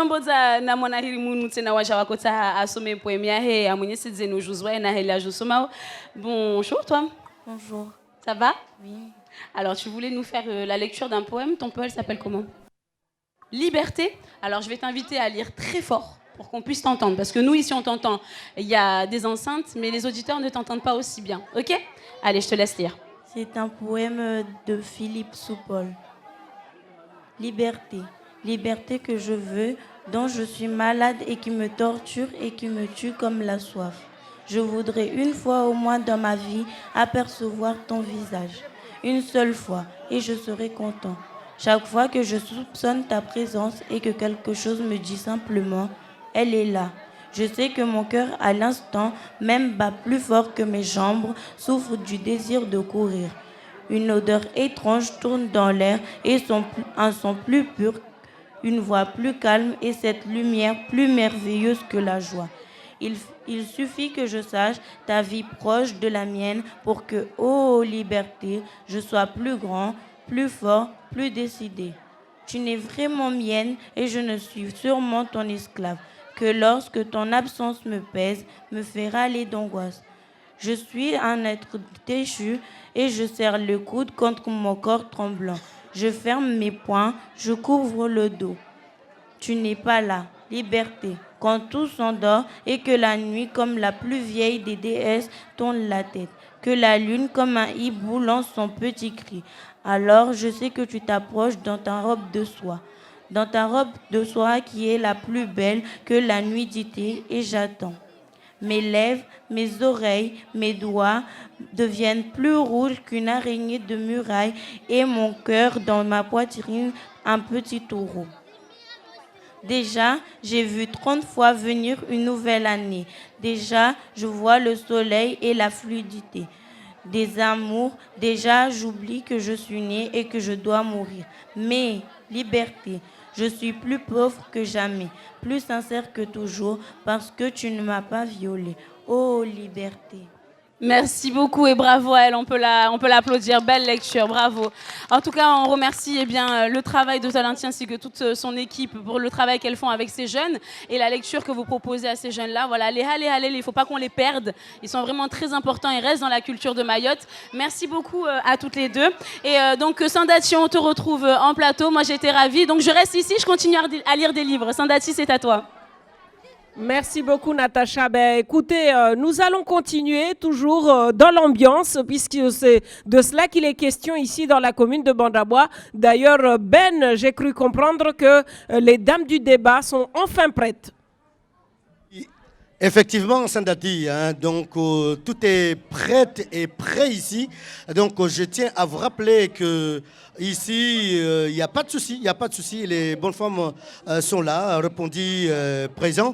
tomboza na mwanahiri munu tena waja wako ta asome poème yahe amwenyesi dzenu juzwa na hela jusoma. Bonjour toi. Bonjour. Ça va? Oui. Alors tu voulais nous faire la lecture d'un poème. Ton poème s'appelle comment? Liberté. Alors je vais t'inviter à lire très fort pour qu'on puisse t'entendre. Parce que nous ici on t'entend. Il y a des enceintes mais les auditeurs ne t'entendent pas aussi bien. Ok? Allez, je te laisse lire. C'est un poème de Philippe Soupol. Liberté. Liberté que je veux, dont je suis malade et qui me torture et qui me tue comme la soif. Je voudrais une fois au moins dans ma vie apercevoir ton visage. Une seule fois et je serai content. Chaque fois que je soupçonne ta présence et que quelque chose me dit simplement « Elle est là ». Je sais que mon cœur, à l'instant, même bat plus fort que mes jambes, souffre du désir de courir. Une odeur étrange tourne dans l'air et un son plus pur, une voix plus calme et cette lumière plus merveilleuse que la joie. Il suffit que je sache ta vie proche de la mienne pour que, ô liberté, je sois plus grand, plus fort, plus décidé. Tu n'es vraiment mienne et je ne suis sûrement ton esclave, que lorsque ton absence me pèse, me fait râler d'angoisse. Je suis un être déchu et je serre le coude contre mon corps tremblant. Je ferme mes poings, je couvre le dos. Tu n'es pas là, liberté, quand tout s'endort et que la nuit, comme la plus vieille des déesses, tourne la tête, que la lune, comme un hibou, lance son petit cri. Alors je sais que tu t'approches dans ta robe de soie qui est la plus belle que la nudité et j'attends. Mes lèvres, mes oreilles, mes doigts deviennent plus rouges qu'une araignée de muraille et mon cœur dans ma poitrine un petit taureau. Déjà, j'ai vu 30 fois venir une nouvelle année. Déjà, je vois le soleil et la fluidité des amours. Déjà, j'oublie que je suis née et que je dois mourir. Mais, liberté, je suis plus pauvre que jamais, plus sincère que toujours, parce que tu ne m'as pas violée. Oh, liberté. Merci beaucoup et bravo à elle, on peut l'applaudir, belle lecture, bravo. En tout cas, on remercie le travail de Talenti ainsi que toute son équipe pour le travail qu'elles font avec ces jeunes et la lecture que vous proposez à ces jeunes-là. Voilà, les halé, il ne faut pas qu'on les perde, ils sont vraiment très importants, ils restent dans la culture de Mayotte. Merci beaucoup à toutes les deux. Et donc, Sandati, on te retrouve en plateau, moi j'étais ravie, donc je reste ici, je continue à lire des livres. Sandati, c'est à toi. Merci beaucoup Natacha. Écoutez, nous allons continuer toujours dans l'ambiance puisque c'est de cela qu'il est question ici dans la commune de Bandabois. D'ailleurs, j'ai cru comprendre que les dames du débat sont enfin prêtes. Effectivement, Sandati, donc tout est prêt et prêt ici. Donc je tiens à vous rappeler que ici, il n'y a pas de souci, les bonnes femmes sont là, répondu présent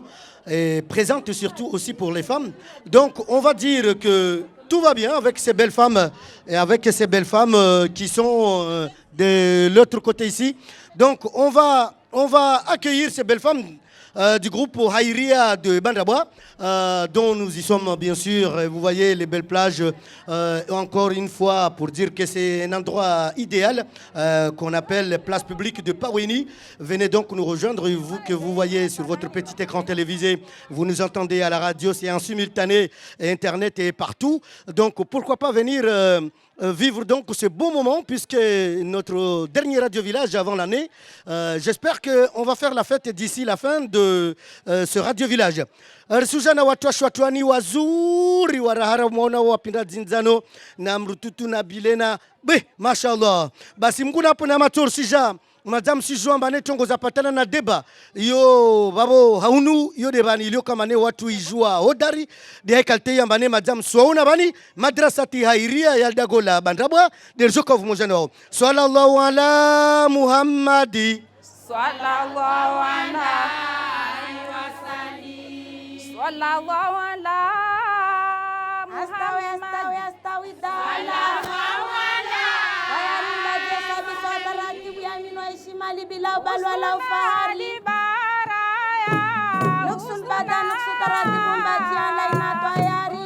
et présentes surtout aussi pour les femmes. Donc on va dire que tout va bien avec ces belles femmes et avec ces belles femmes qui sont de l'autre côté ici. Donc on va accueillir ces belles femmes du groupe Haïria de Bandabois, dont nous y sommes bien sûr. Vous voyez les belles plages, encore une fois pour dire que c'est un endroit idéal qu'on appelle place publique de Paweni. Venez donc nous rejoindre, vous que vous voyez sur votre petit écran télévisé, vous nous entendez à la radio, c'est en simultané, internet et partout. Donc pourquoi pas venir vivre donc ce beau moment puisque notre dernier Radio Village avant l'année, j'espère qu'on va faire la fête d'ici la fin de ce Radio Village. Sujana watu washwatwani wazuri warahara mwana wapinda zinzano na mrututu na bilena mashallah basi mkuna hapo na matur sija madame sijua mbane tongo zapatana na deba yo babo haunu yo deba ni ilio kama ne watu ijua hodari de hekalte ya mbane madame swauna bani madrasati hairia ya dagola Bandabwa derjoko vumojana wao sallallahu ala muhammadi sallallahu ala sallallahu ala astawi sallallahu ala wayamla jesa bisadarati yaminu ishimali bila bal wala fahari baraya nuksun badan nuksu tarati bumbati alaina tayari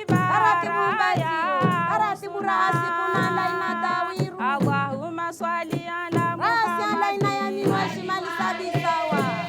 tarati bumbati tarati burasi kuna alaina tawiru Allahumma salli ala Muhammad alaina yaminu ishimali sabisawa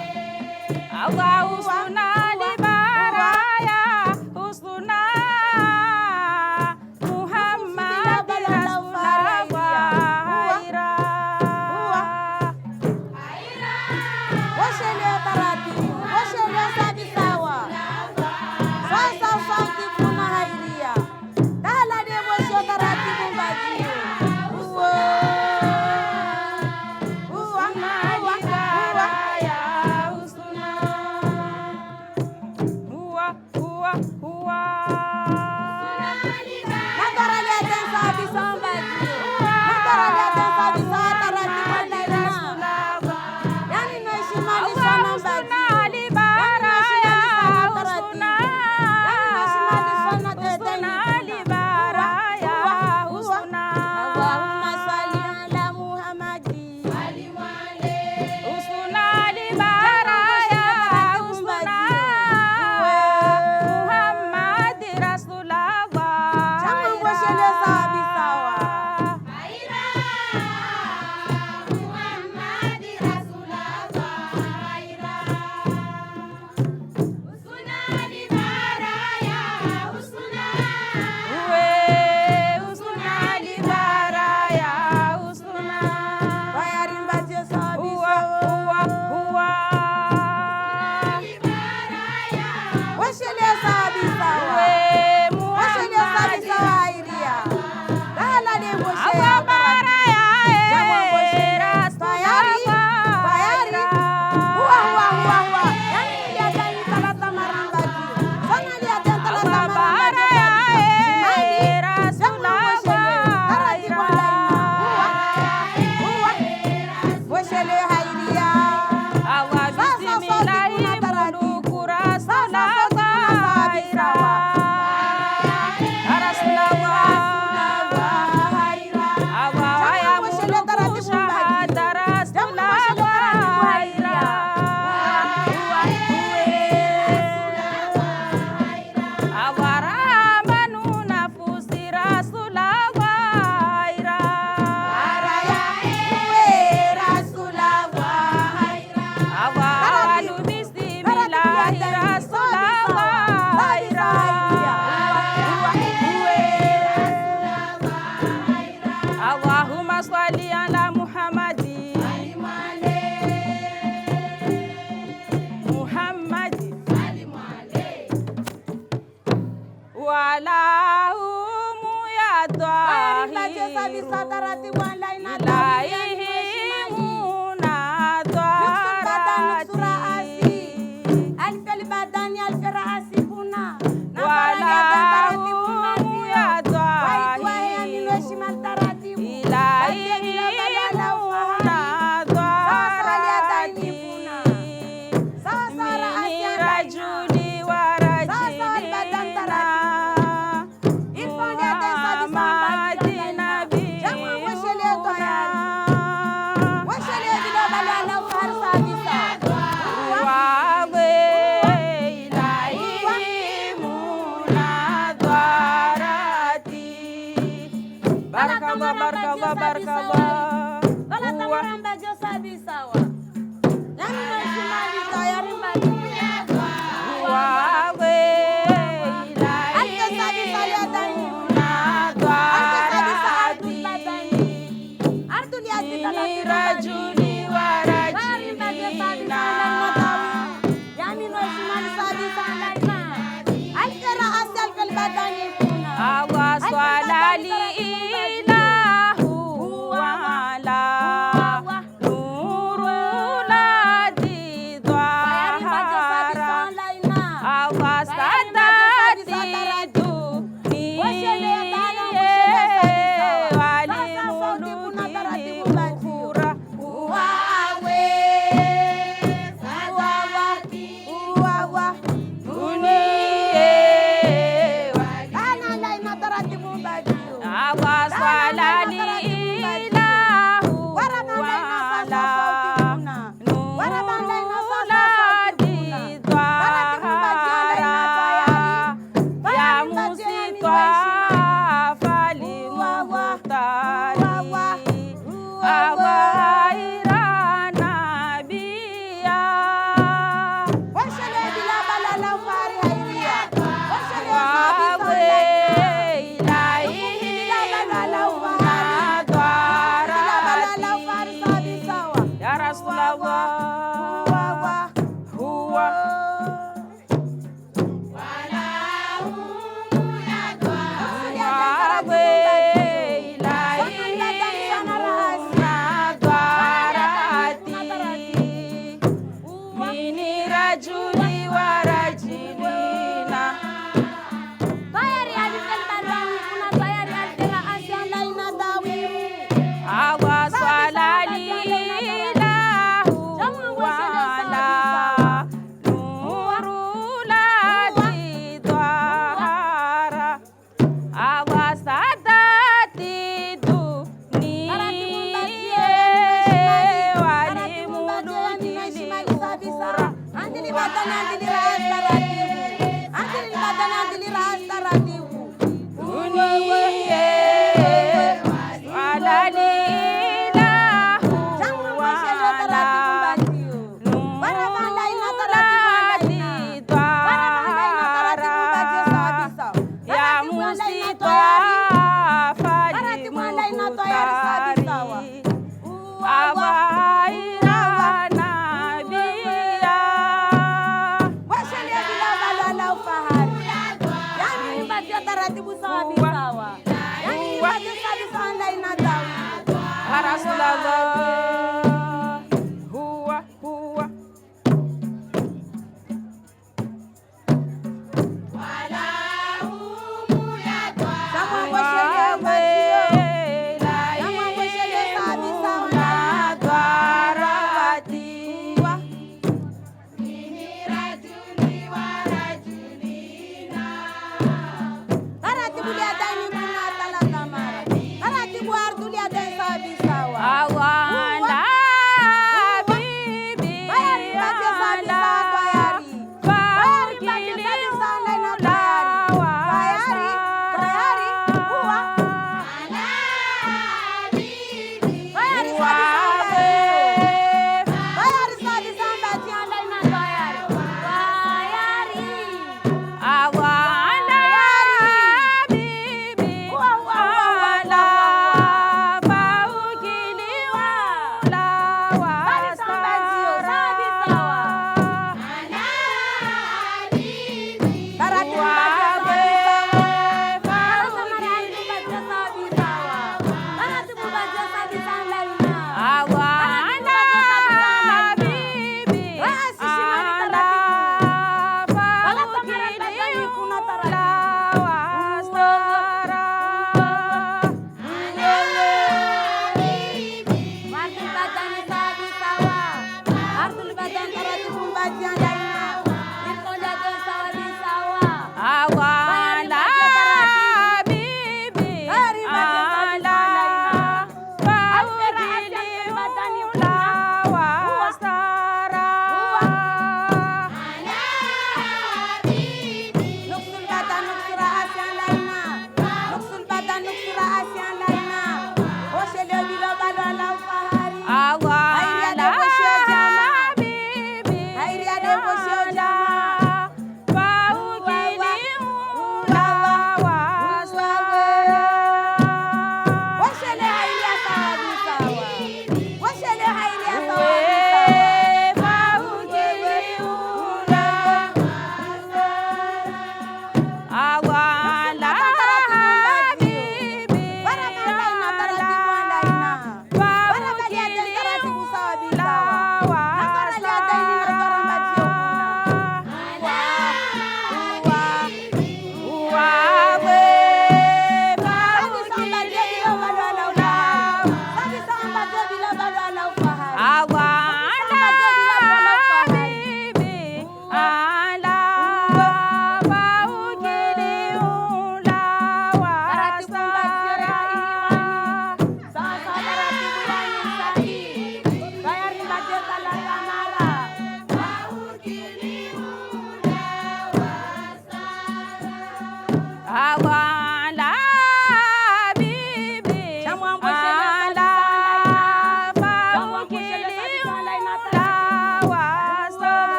Taratibu sawa.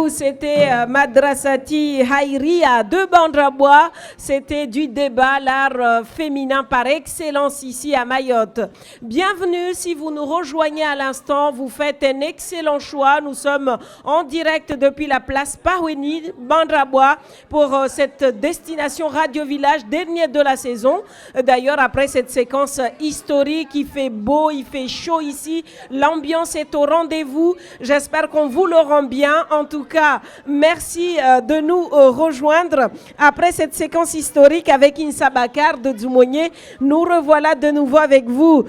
C'était Madrasati Haïria de Bandrabois. C'était du débat, l'art féminin par excellence ici à Mayotte. Bienvenue, si vous nous rejoignez à l'instant, vous faites un excellent choix. Nous sommes en direct depuis la place Parouéni, Bandrabois, pour cette destination Radio Village, dernière de la saison. D'ailleurs, après cette séquence historique, il fait beau, il fait chaud ici. L'ambiance est au rendez-vous. J'espère qu'on vous le rend bien. En tout cas, merci de nous rejoindre. Après cette séquence historique avec Insa Bakar de Dzoumogné, nous revoilà de nouveau avec vous,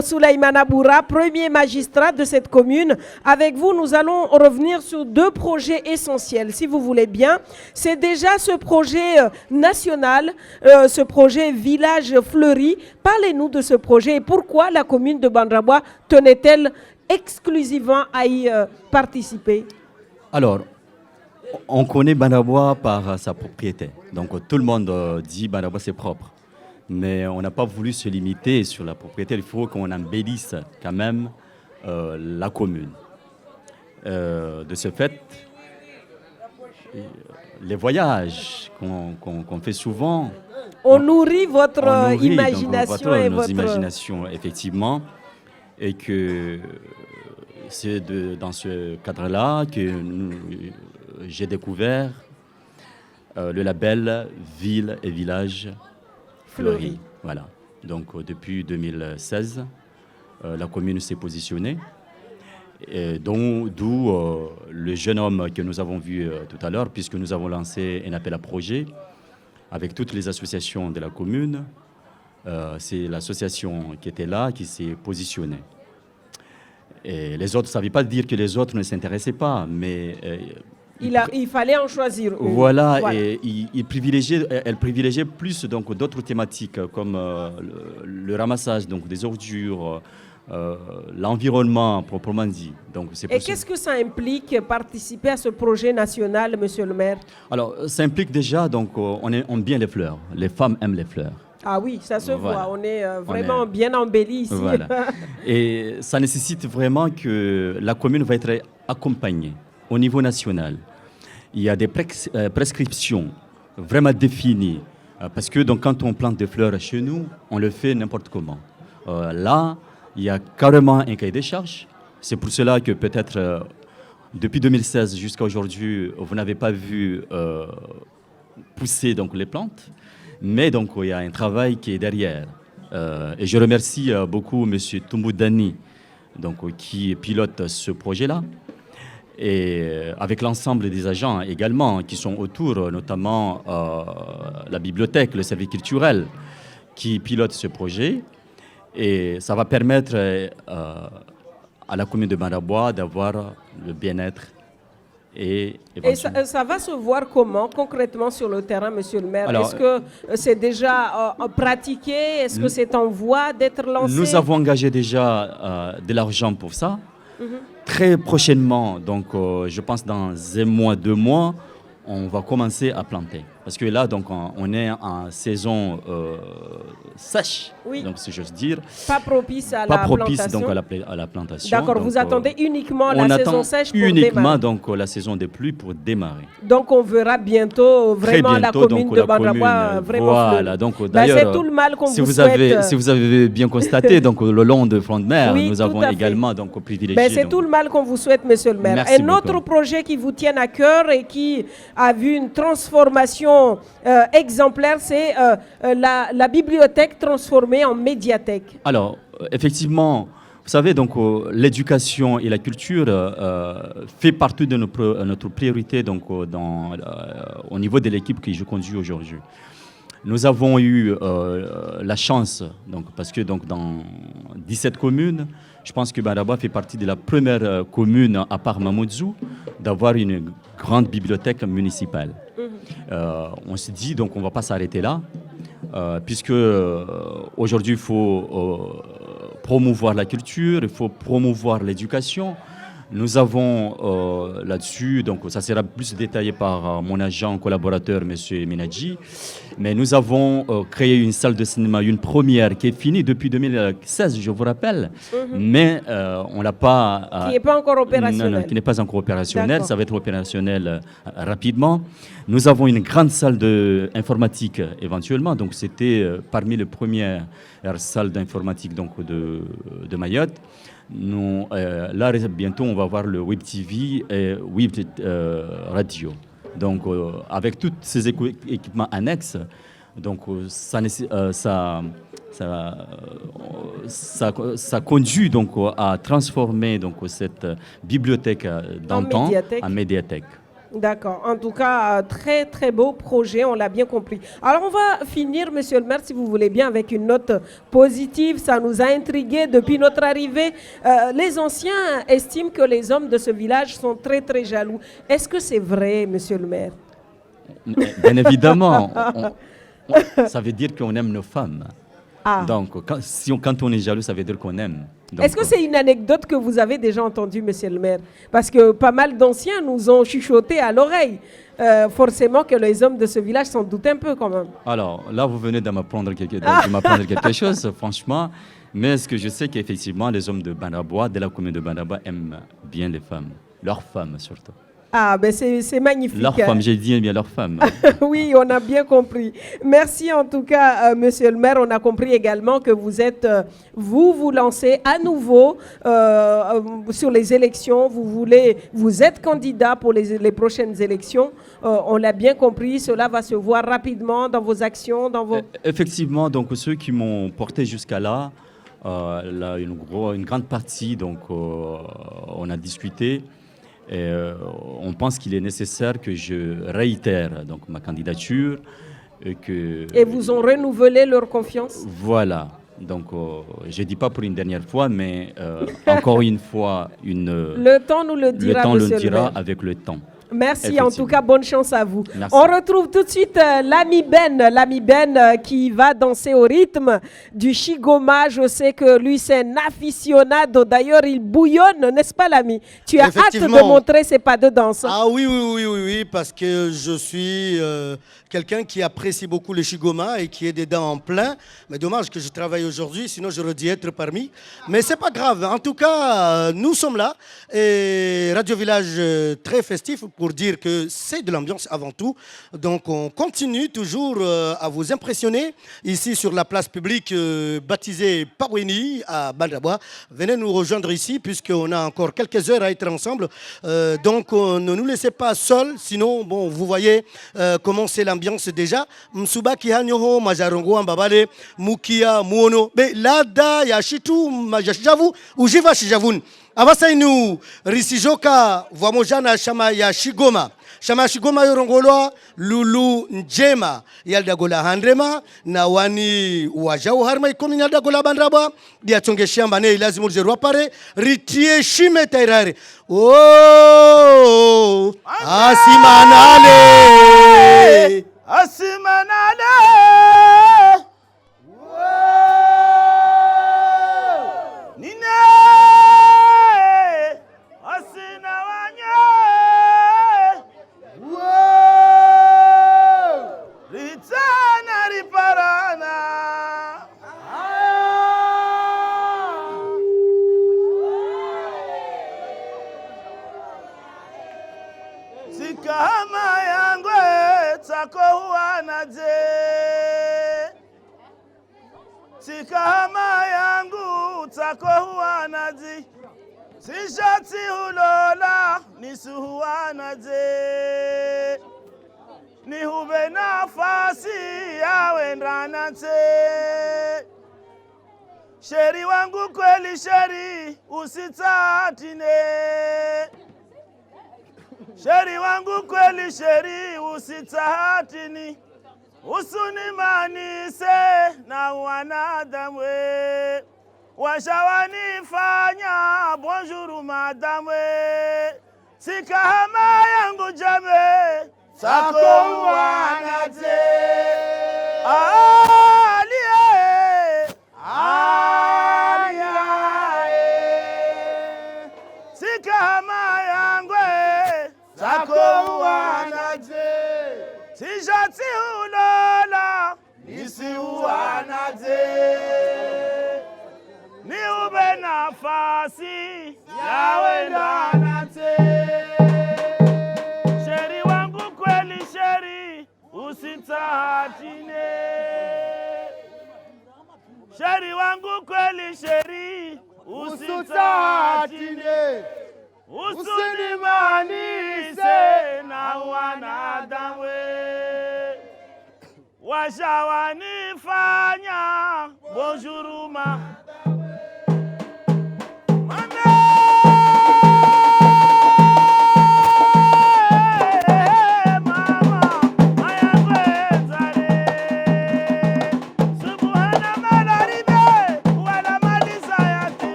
Souleymane Aboura, premier magistrat de cette commune. Avec vous, nous allons revenir sur deux projets essentiels, si vous voulez bien. C'est déjà ce projet national, ce projet Village Fleuri. Parlez-nous de ce projet et pourquoi la commune de Bandrabois tenait-elle exclusivement à y participer? Alors, on connaît Bandrabois par sa propriété. Donc tout le monde dit Bandrabois c'est propre. Mais on n'a pas voulu se limiter sur la propriété. Il faut qu'on embellisse quand même la commune. De ce fait, les voyages qu'on fait souvent... On nourrit votre imagination donc, et nos votre... imaginations, effectivement. et que c'est dans ce cadre-là que j'ai découvert le label Ville et Village Fleuris. Voilà. Donc depuis 2016, la commune s'est positionnée. D'où le jeune homme que nous avons vu tout à l'heure, puisque nous avons lancé un appel à projet avec toutes les associations de la commune. C'est l'association qui était là, qui s'est positionnée. Et les autres, ça ne veut pas dire que les autres ne s'intéressaient pas, mais... il fallait en choisir une. Voilà, et elle privilégiait plus donc, d'autres thématiques comme le ramassage donc, des ordures, l'environnement proprement dit. Donc, et qu'est-ce que ça implique participer à ce projet national, monsieur le maire? Alors, ça implique déjà, donc, on aime bien les fleurs. Les femmes aiment les fleurs. Ah oui, ça se voit. On est vraiment bien embelli ici. Voilà. Et ça nécessite vraiment que la commune va être accompagnée au niveau national. Il y a des prescriptions vraiment définies. Parce que donc, quand on plante des fleurs chez nous, on le fait n'importe comment. Là, il y a carrément un cahier des charges. C'est pour cela que peut-être depuis 2016 jusqu'à aujourd'hui, vous n'avez pas vu pousser donc, les plantes. Mais donc, il y a un travail qui est derrière. Et je remercie beaucoup M. Toumoudani donc, qui pilote ce projet-là. Et avec l'ensemble des agents également qui sont autour, notamment la bibliothèque, le service culturel qui pilote ce projet. Et ça va permettre à la commune de Bandabois d'avoir le bien-être. Et ça va se voir comment concrètement sur le terrain, monsieur le maire? Est-ce que c'est déjà pratiqué? Est-ce que c'est en voie d'être lancé? Nous avons engagé déjà de l'argent pour ça. Très prochainement, donc je pense dans 1 mois, 2 mois, on va commencer à planter. Parce que là, donc, on est en saison sèche, donc, si j'ose dire. Pas propice à la plantation. Donc, à la plantation. D'accord, vous attendez uniquement la saison sèche pour démarrer. Uniquement donc, la saison des pluies pour démarrer. Donc, on verra bientôt vraiment la commune de Bandabois vraiment voilà, donc d'ailleurs, c'est tout le mal qu'on vous souhaite. Si vous avez bien constaté, donc, le long de front de mer, nous avons également donc, privilégié. C'est tout le mal qu'on vous souhaite, monsieur le maire. Merci un autre projet qui vous tient à cœur et qui a vu une transformation exemplaire, c'est la bibliothèque transformée en médiathèque. Alors, effectivement, vous savez, donc l'éducation et la culture fait partie de notre priorité donc, au niveau de l'équipe que je conduis aujourd'hui. Nous avons eu la chance, donc, parce que donc, dans 17 communes, je pense que Bandabois fait partie de la première commune, à part Mamoudzou, d'avoir une grande bibliothèque municipale. On se dit, donc on ne va pas s'arrêter là, puisque aujourd'hui il faut promouvoir la culture, il faut promouvoir l'éducation. Nous avons là-dessus, donc ça sera plus détaillé par mon agent collaborateur, M. Minadji, mais nous avons créé une salle de cinéma, une première qui est finie depuis 2016, je vous rappelle, mais on l'a pas... qui n'est pas encore opérationnel. Non, qui n'est pas encore opérationnel, ça va être opérationnel rapidement. Nous avons une grande salle d'informatique éventuellement, donc c'était parmi les premières salles d'informatique de Mayotte. Nous, là, bientôt, on va voir le Web TV et Web Radio. Donc, avec tous ces équipements annexes, donc, ça conduit donc, à transformer donc, cette bibliothèque d'antan en médiathèque. D'accord. En tout cas, très, très beau projet, on l'a bien compris. Alors, on va finir, monsieur le maire, si vous voulez bien, avec une note positive. Ça nous a intrigués depuis notre arrivée. Les anciens estiment que les hommes de ce village sont très, très jaloux. Est-ce que c'est vrai, monsieur le maire? Bien évidemment. Ça veut dire qu'on aime nos femmes. Donc, quand on est jaloux, ça veut dire qu'on aime. Est-ce que c'est une anecdote que vous avez déjà entendue, monsieur le maire? Parce que pas mal d'anciens nous ont chuchoté à l'oreille. Forcément que les hommes de ce village s'en doutent un peu quand même. Alors, là, vous venez de m'apprendre quelque chose, franchement. Mais ce que je sais qu'effectivement, les hommes de Bandabois, de la commune de Bandabois, aiment bien les femmes. Leurs femmes, surtout. Ah, ben c'est magnifique. Leur femme, j'ai dit bien leur femme. Oui, on a bien compris. Merci en tout cas, monsieur le maire. On a compris également que vous êtes, vous lancez à nouveau sur les élections. Vous êtes candidat pour les prochaines élections. On l'a bien compris. Cela va se voir rapidement dans vos actions, dans vos... Effectivement, donc ceux qui m'ont porté jusqu'à là, une grande partie, donc on a discuté. Et, on pense qu'il est nécessaire que je réitère donc ma candidature et vous ont renouvelé leur confiance. Voilà, donc je dis pas pour une dernière fois, mais encore une fois le temps nous le dira. Le temps le dira avec le temps. Merci, en tout cas, bonne chance à vous. Merci. On retrouve tout de suite l'ami Ben qui va danser au rythme du Shigoma. Je sais que lui, c'est un aficionado. D'ailleurs, il bouillonne, n'est-ce pas, l'ami? Tu as hâte de montrer ses pas de danse. Ah oui, parce que je suis quelqu'un qui apprécie beaucoup le Shigoma et qui est dedans en plein. Mais dommage que je travaille aujourd'hui, sinon j'aurais dû être parmi. Mais c'est pas grave. En tout cas, nous sommes là. Et Radio Village, très festif pour dire que c'est de l'ambiance avant tout. Donc on continue toujours à vous impressionner ici sur la place publique baptisée Paweni à Bandabois. Venez nous rejoindre ici puisqu'on a encore quelques heures à être ensemble. Donc ne nous laissez pas seuls, sinon bon, vous voyez comment c'est l'ambiance déjà. Msubaki hanyoho majarongo ambabale mukia muono be lada yashitu majashavu ujiva shijavun. Abasainu risijoka vamojana shama ya Shigoma. Shama ya Shigoma yorongolwa lulu njema yaldagola handrema na wani wajau harma ikomi yaldagola bandraba dia chonge shamba ne ilazimu zerwa pare ritie shime tairare. Oh asimanale Sikahama yangu tako huanaje, sikahama yangu tako huanaji, sishati hulola nisuhuanaje, nihube nafasi yawendanate, sheri wangu kweli sheri usitatine. Sheri wangu kweli sheri usitahatini, usunimanise na wanadamu, washawanifanya bonjour madame, sikahama yangu jame sako wanate sikahama yangu sako wanaje, sijati ulola nisi wanaje, ni ube nafasi yawe ndanate, sheri wangu kweli sheri usitahatine, sheri wangu kweli sheri usitahatine, usunimanise na wanadamu, washawanifanya bonjour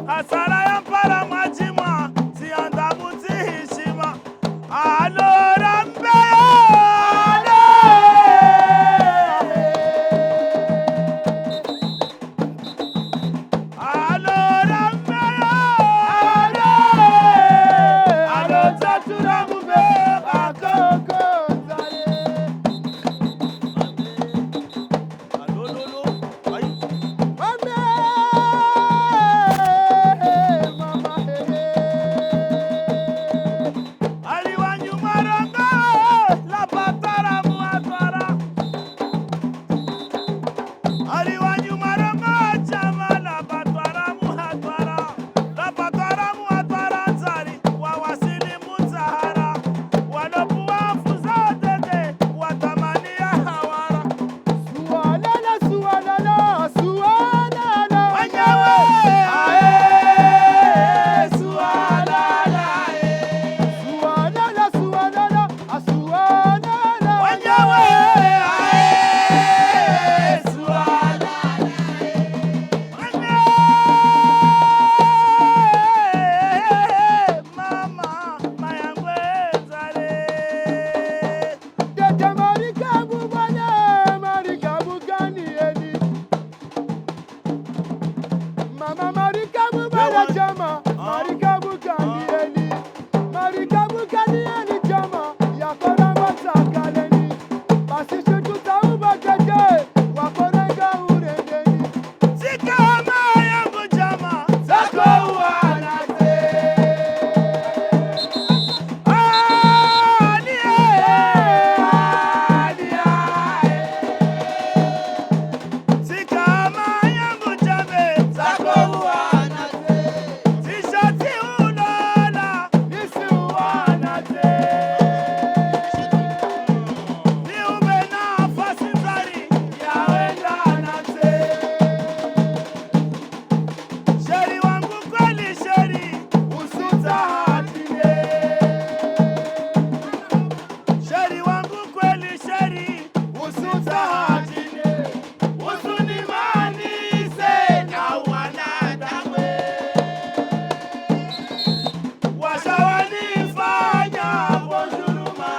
Asala ya chama, marika bukanieli, marika bukanieli chama, yakora masakaleni, basi shutu tauba keke, wakorenga urendeni. Sikama yangu chama, Zako uanate. sikama yangu chame, Zako uanate. tishati ulola, Nisi uanate. ni ube nafasi nzari, Yawenda anate. sheri wangu kweli sheri, Usuta hatine. sheri wangu kweli sheri, Usuta hatine. Usuni manise na wanadawe. washawanifanya Bonjuruma.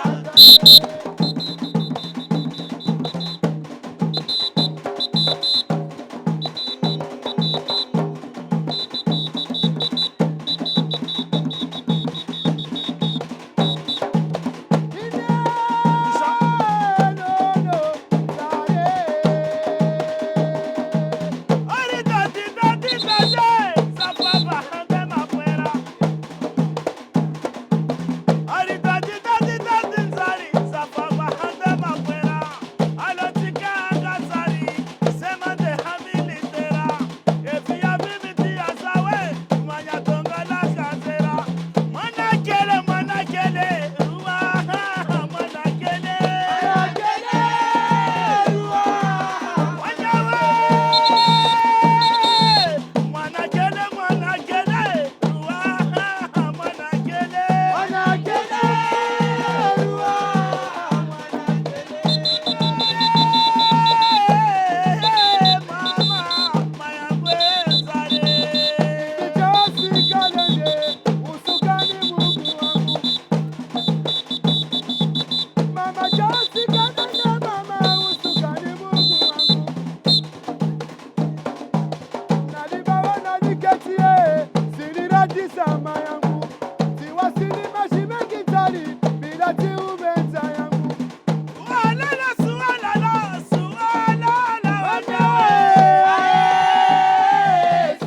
Ari dati dati dati, safaba hande makwera. Ari dati dati dati nzari, safaba hande makwera. Alotika angasari, sema de hamilitera. Efi ya bibiti ya sawe, manya tonga la kazera. Manakele, manakele, uwa, manakele. Wanyawe, manakele, manakele, uwa, manakele. Mama, mayangwe nzare. Sualala, sualala,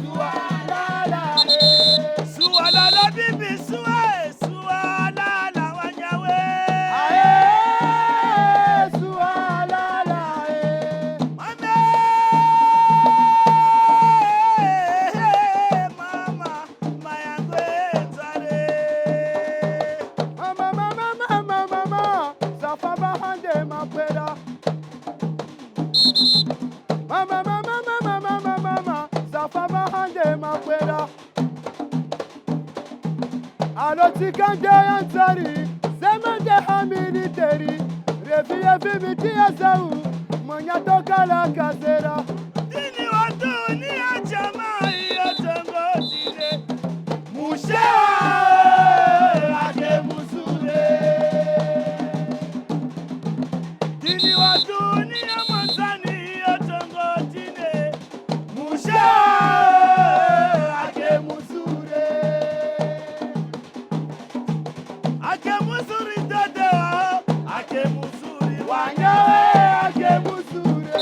sualala, sualala, bibi, sualala, wanyawe. Mame, mama, mayangwe nzare. Alotikanje yansari, semende hamiliteri, refiye fibiti ya zau, manya toka la kasera. Dini wa dunia jamaa hiyo tongo tide. Mushewa ake musure. Dini wa dunia mwanzani hiyo tongo tide. Mushewa ake musure. Ake muzuri dede wao, ake muzuri Wanyawe ake musure.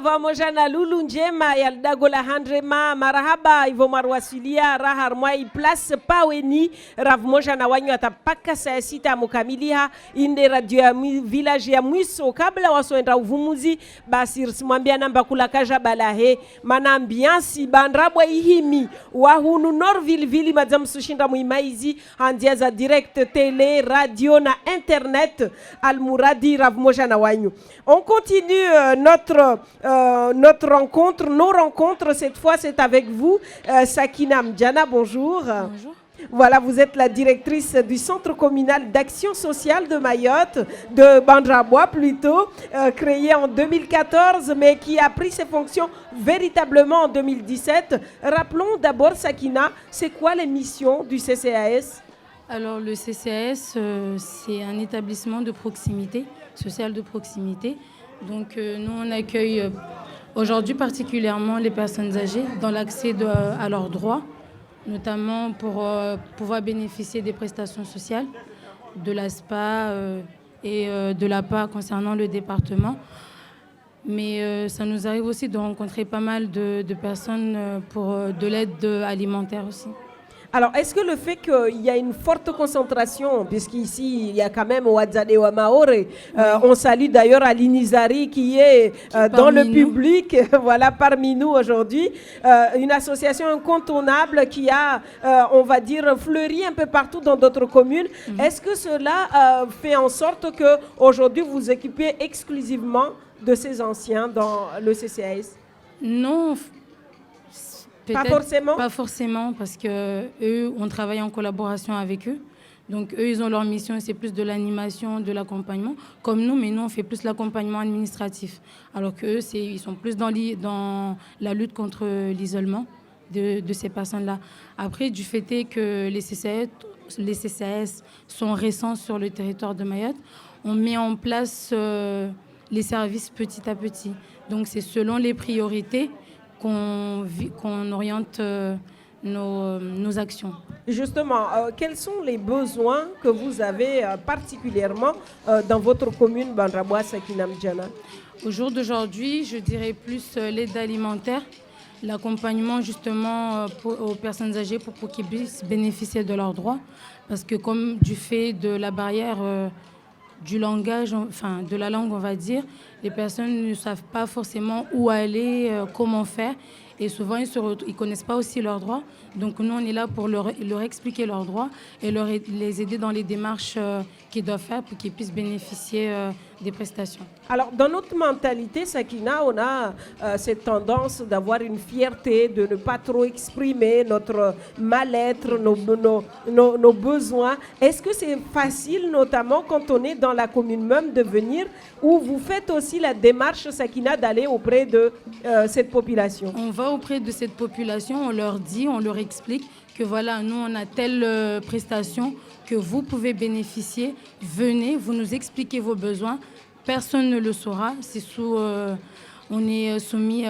Rav Mojana Lulu njema ya dagola handrema marahaba ivo marwasilia rahar mwai place paweni Rav Mojana wanyu atapaka saa sita mukamiliha inde radio ya village ya Mwiso kabla wasoenda uvumuzi basi mwambia namba kula kaja balahe mana ambiansi bandrabwa ihimi wahunu Norville vili madam sushinda muimaizi handia za direct télé radio na internet Almouradi Rav Mojana wanyu. On continue notre rencontre, nos rencontres. Cette fois, c'est avec vous, Sakina Mdiana. Bonjour. Bonjour. Voilà, vous êtes la directrice du Centre communal d'action sociale de Mayotte, de Bandrabois plutôt, créé en 2014, mais qui a pris ses fonctions véritablement en 2017. Rappelons d'abord, Sakina, c'est quoi les missions du CCAS? Alors, le CCAS, c'est un établissement de proximité, social de proximité. Donc, nous, on accueille aujourd'hui particulièrement les personnes âgées dans l'accès à leurs droits, notamment pour pouvoir bénéficier des prestations sociales, de l'ASPA et de l'APA concernant le département. Mais ça nous arrive aussi de rencontrer pas mal de personnes pour de l'aide alimentaire aussi. Alors, est-ce que le fait qu'il y a une forte concentration, puisqu'ici, il y a quand même Ouadzade wa Maore, on salue d'ailleurs Aline Zari qui est dans le public, voilà, parmi nous aujourd'hui, une association incontournable qui a, on va dire, fleuri un peu partout dans d'autres communes. Est-ce que cela fait en sorte qu'aujourd'hui, vous vous occupez exclusivement de ces anciens dans le CCAS? Non. Pas forcément? Pas forcément, parce qu'eux, on travaille en collaboration avec eux. Donc, eux, ils ont leur mission, c'est plus de l'animation, de l'accompagnement, comme nous, mais nous, on fait plus l'accompagnement administratif. Alors qu'eux, ils sont plus dans la lutte contre l'isolement de ces personnes-là. Après, du fait est que les CCAS sont récents sur le territoire de Mayotte, on met en place les services petit à petit. Donc, c'est selon les priorités qu'on oriente nos actions. Justement, quels sont les besoins que vous avez particulièrement dans votre commune Bandrabois Sakina Mdiana? Au jour d'aujourd'hui, je dirais plus l'aide alimentaire, l'accompagnement justement aux personnes âgées pour qu'ils puissent bénéficier de leurs droits. Parce que comme du fait de la barrière du langage, enfin de la langue on va dire, les personnes ne savent pas forcément où aller, comment faire, et souvent ils ne connaissent pas aussi leurs droits. Donc nous on est là pour leur expliquer leurs droits et les aider dans les démarches qu'ils doivent faire pour qu'ils puissent bénéficier des prestations. Alors dans notre mentalité, Sakina, on a cette tendance d'avoir une fierté, de ne pas trop exprimer notre mal-être, nos besoins. Est-ce que c'est facile, notamment quand on est dans la commune même, de venir, ou vous faites aussi la démarche, Sakina, d'aller auprès de cette population? On va auprès de cette population, on leur dit, on leur explique que voilà, nous on a telle prestation que vous pouvez bénéficier. Venez, vous nous expliquez vos besoins. Personne ne le saura. C'est on est soumis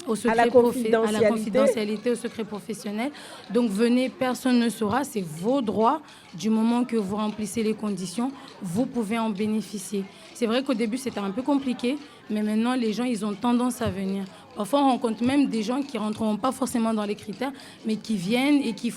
au secret à la confidentialité, au secret professionnel. Donc venez, personne ne saura. C'est vos droits. Du moment que vous remplissez les conditions, vous pouvez en bénéficier. C'est vrai qu'au début, c'était un peu compliqué, mais maintenant, les gens, ils ont tendance à venir. Parfois, on rencontre même des gens qui ne rentreront pas forcément dans les critères, mais qui viennent et qui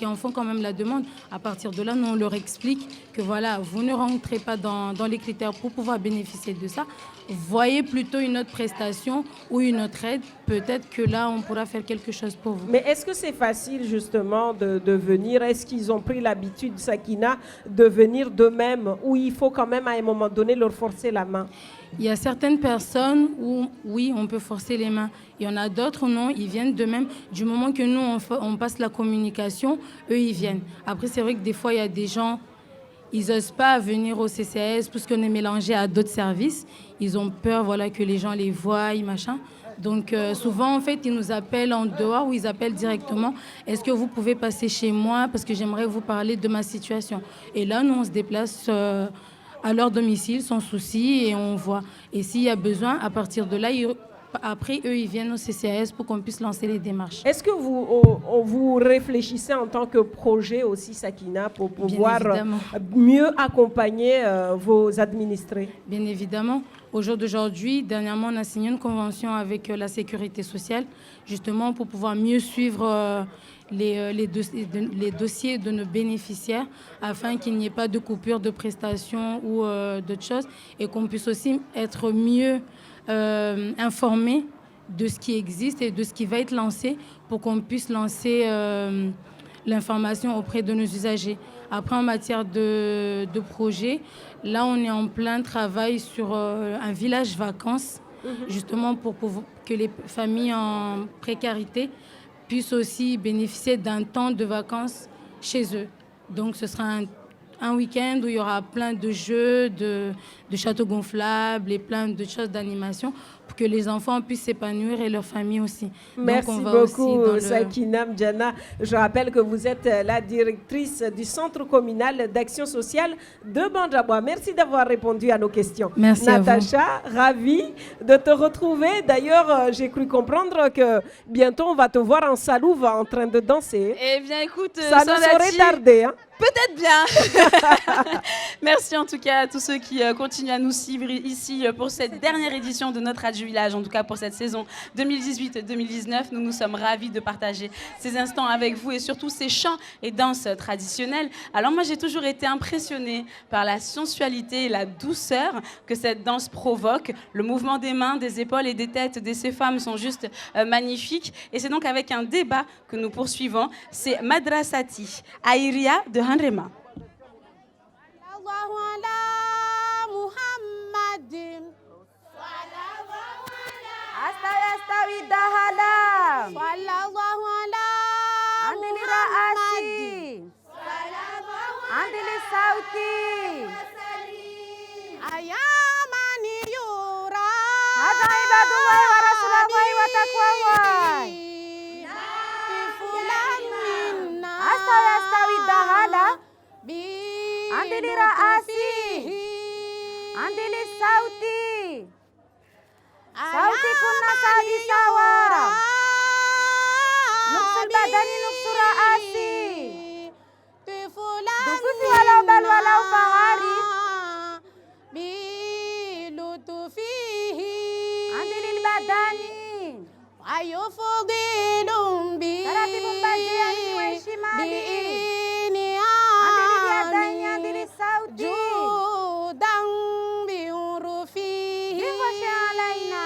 en font quand même la demande. À partir de là, nous, on leur explique que voilà, vous ne rentrez pas dans les critères pour pouvoir bénéficier de ça. Voyez plutôt une autre prestation ou une autre aide. Peut-être que là, on pourra faire quelque chose pour vous. Mais est-ce que c'est facile, justement, de venir? Est-ce qu'ils ont pris l'habitude, Sakina, de venir d'eux-mêmes, ou il faut quand même, à un moment donné, leur forcer la main? Il y a certaines personnes où, oui, on peut forcer les mains. Il y en a d'autres, non, ils viennent d'eux-mêmes. Du moment que nous, on passe la communication, eux, ils viennent. Après, c'est vrai que des fois, il y a des gens, ils n'osent pas venir au CCAS puisqu'on est mélangé à d'autres services. Ils ont peur, voilà, que les gens les voient, machin. Donc, souvent, en fait, ils nous appellent en dehors ou ils appellent directement. Est-ce que vous pouvez passer chez moi parce que j'aimerais vous parler de ma situation? Et là, nous, on se déplace à leur domicile sans souci et on voit. Et s'il y a besoin, à partir de là, Après, eux, ils viennent au CCAS pour qu'on puisse lancer les démarches. Est-ce que vous réfléchissez en tant que projet aussi, Sakina, pour pouvoir mieux accompagner vos administrés? Bien évidemment. Au jour d'aujourd'hui, dernièrement, on a signé une convention avec la Sécurité sociale, justement pour pouvoir mieux suivre les dossiers de nos bénéficiaires, afin qu'il n'y ait pas de coupure de prestations ou d'autres choses, et qu'on puisse aussi être mieux informés de ce qui existe et de ce qui va être lancé, pour qu'on puisse lancer l'information auprès de nos usagers. Après, en matière de projet, là, on est en plein travail sur un village vacances, justement pour que les familles en précarité puissent aussi bénéficier d'un temps de vacances chez eux. Donc, ce sera un week-end où il y aura plein de jeux, de châteaux gonflables et plein de choses d'animation pour que les enfants puissent s'épanouir et leur famille aussi. Merci Donc, on va beaucoup, aussi Sakina Mdiana. Je rappelle que vous êtes la directrice du Centre communal d'action sociale de Bandabwa. Merci d'avoir répondu à nos questions. Merci Natacha, ravie de te retrouver. D'ailleurs, j'ai cru comprendre que bientôt on va te voir en salouve en train de danser. Eh bien, écoute, ça ne saurait tarder. Hein? Peut-être bien. Merci en tout cas à tous ceux qui continuent à nous suivre ici pour cette dernière édition de notre Radio Village, en tout cas pour cette saison 2018-2019. Nous sommes ravis de partager ces instants avec vous et surtout ces chants et danses traditionnelles. Alors moi, j'ai toujours été impressionnée par la sensualité et la douceur que cette danse provoque. Le mouvement des mains, des épaules et des têtes de ces femmes sont juste magnifiques. Et c'est donc avec un débat que nous poursuivons. C'est Madrasati, Aïria de Hanrema. Astawi dahala. Sallallahu ala Andili raasi. Andili sauti. Ayamani yura. Hada ibadullah wa rasulullah wa taqwa. Astawi dahala. Andili raasi. Andili sauti. Sauti kunna sabi sawara. Nuksul badani nuksul raasi. Dufufi walau bal walau fahari. Andilil badani. Ayufudilum bi. Taratibum badiani wa shimali. Andilil yadani andilil sauti. Judang bi urufi. Bifasha alaina.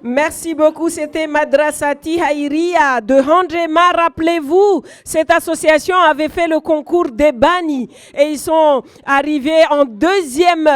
Merci beaucoup, c'était Madrasati Haïria de Handrema. Rappelez-vous, cette association avait fait le concours des Bani et ils sont arrivés en deuxième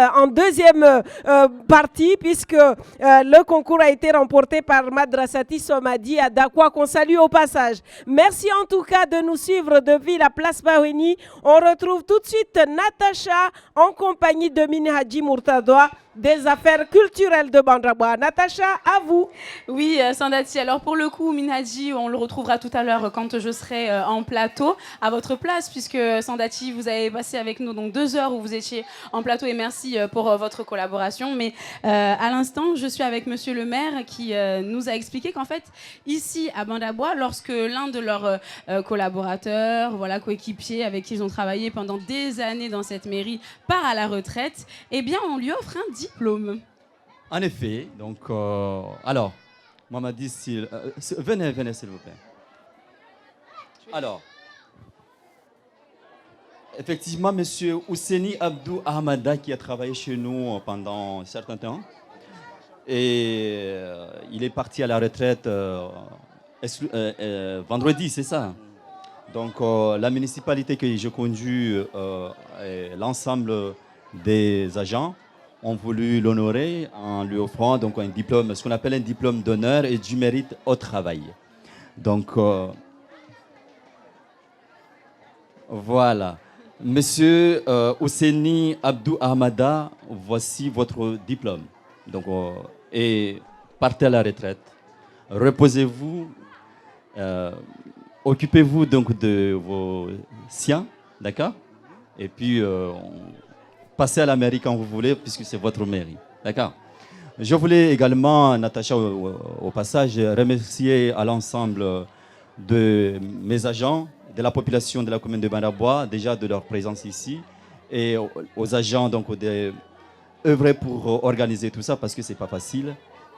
partie puisque le concours a été remporté par Madrasati Somadi à Dakwa, qu'on salue au passage. Merci en tout cas de nous suivre depuis la place Baweni. On retrouve tout de suite Natacha en compagnie de Minhaji Murtadoua des affaires culturelles de Bandrabois. Natacha, à vous. Oui, Sandati. Alors pour le coup, Minhaji, on le retrouvera tout à l'heure quand je serai en plateau à votre place, puisque Sandati, vous avez passé avec nous donc 2 heures où vous étiez en plateau et merci pour votre collaboration. Mais à l'instant, je suis avec Monsieur le maire qui nous a expliqué qu'en fait, ici à Bandrabois, lorsque l'un de leurs collaborateurs, voilà, coéquipiers avec qui ils ont travaillé pendant des années dans cette mairie, part à la retraite, eh bien, on lui offre un diplôme. En effet, donc, alors, moi m'a dit, venez s'il vous plaît. Alors, effectivement, monsieur Ousseni Abdou Ahmada qui a travaillé chez nous pendant un certain temps, et il est parti à la retraite vendredi, c'est ça. Donc, la municipalité que je conduis, et l'ensemble des agents, ont voulu l'honorer en lui offrant donc un diplôme, ce qu'on appelle un diplôme d'honneur et du mérite au travail. Donc, voilà. Monsieur Ousseni Abdou Ahmada, voici votre diplôme. Donc, et partez à la retraite. Reposez-vous. Occupez-vous donc de vos siens, d'accord? Et puis, passez à la mairie quand vous voulez, puisque c'est votre mairie. D'accord? Je voulais également, Natacha, au passage, remercier à l'ensemble de mes agents, de la population de la commune de Bandabois, déjà de leur présence ici, et aux agents donc œuvrer pour organiser tout ça parce que c'est pas facile.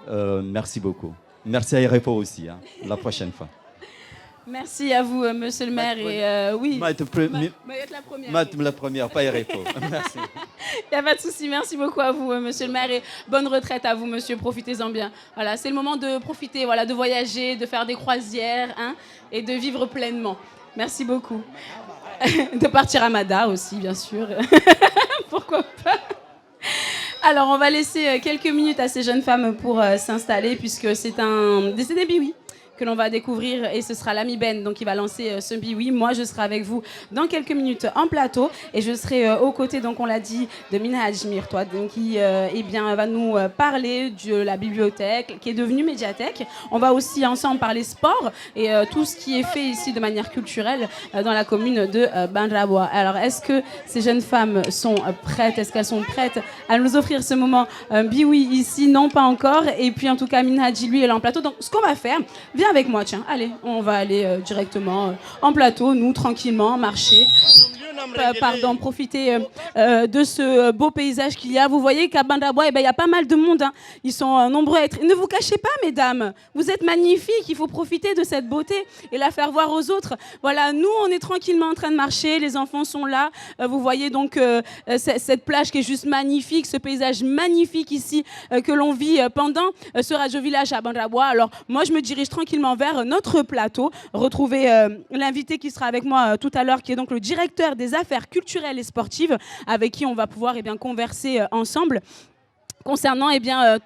Merci beaucoup. Merci à RFO aussi, hein, la prochaine fois. Merci à vous, monsieur le maire. Et oui, la première, pas RFO. Merci. Il n'y a pas de souci. Merci beaucoup à vous, monsieur le maire. Et bonne retraite à vous, monsieur. Profitez-en bien. Voilà, c'est le moment de profiter, voilà, de voyager, de faire des croisières, hein, et de vivre pleinement. Merci beaucoup. De partir à Mada aussi, bien sûr. Pourquoi pas? Alors, on va laisser quelques minutes à ces jeunes femmes pour s'installer, puisque c'est des biwi que l'on va découvrir, et ce sera l'ami Ben donc qui va lancer ce biwi. Moi je serai avec vous dans quelques minutes en plateau, et je serai aux côtés, donc on l'a dit, de Minhaj Mirtois, donc qui va nous parler de la bibliothèque qui est devenue médiathèque. On va aussi ensemble parler sport et tout ce qui est fait ici de manière culturelle dans la commune de Bandabois. Alors est-ce que ces jeunes femmes sont prêtes? Est-ce qu'elles sont prêtes à nous offrir ce moment biwi ici? Non, pas encore. Et puis en tout cas Minhaj, lui, elle est en plateau. Donc ce qu'on va faire, viens avec moi, tiens, allez, on va aller directement en plateau, nous, tranquillement, marcher. Profiter de ce beau paysage qu'il y a. Vous voyez qu'à Bandabois, il y a pas mal de monde, hein. Ils sont nombreux à être... Ne vous cachez pas, mesdames, vous êtes magnifiques, il faut profiter de cette beauté et la faire voir aux autres. Voilà, nous, on est tranquillement en train de marcher, les enfants sont là. Vous voyez donc cette plage qui est juste magnifique, ce paysage magnifique ici que l'on vit pendant ce Radio Village à Bandabois. Alors, moi, je me dirige tranquillement vers notre plateau, retrouver l'invité qui sera avec moi tout à l'heure, qui est donc le directeur des affaires culturelles et sportives, avec qui on va pouvoir converser ensemble concernant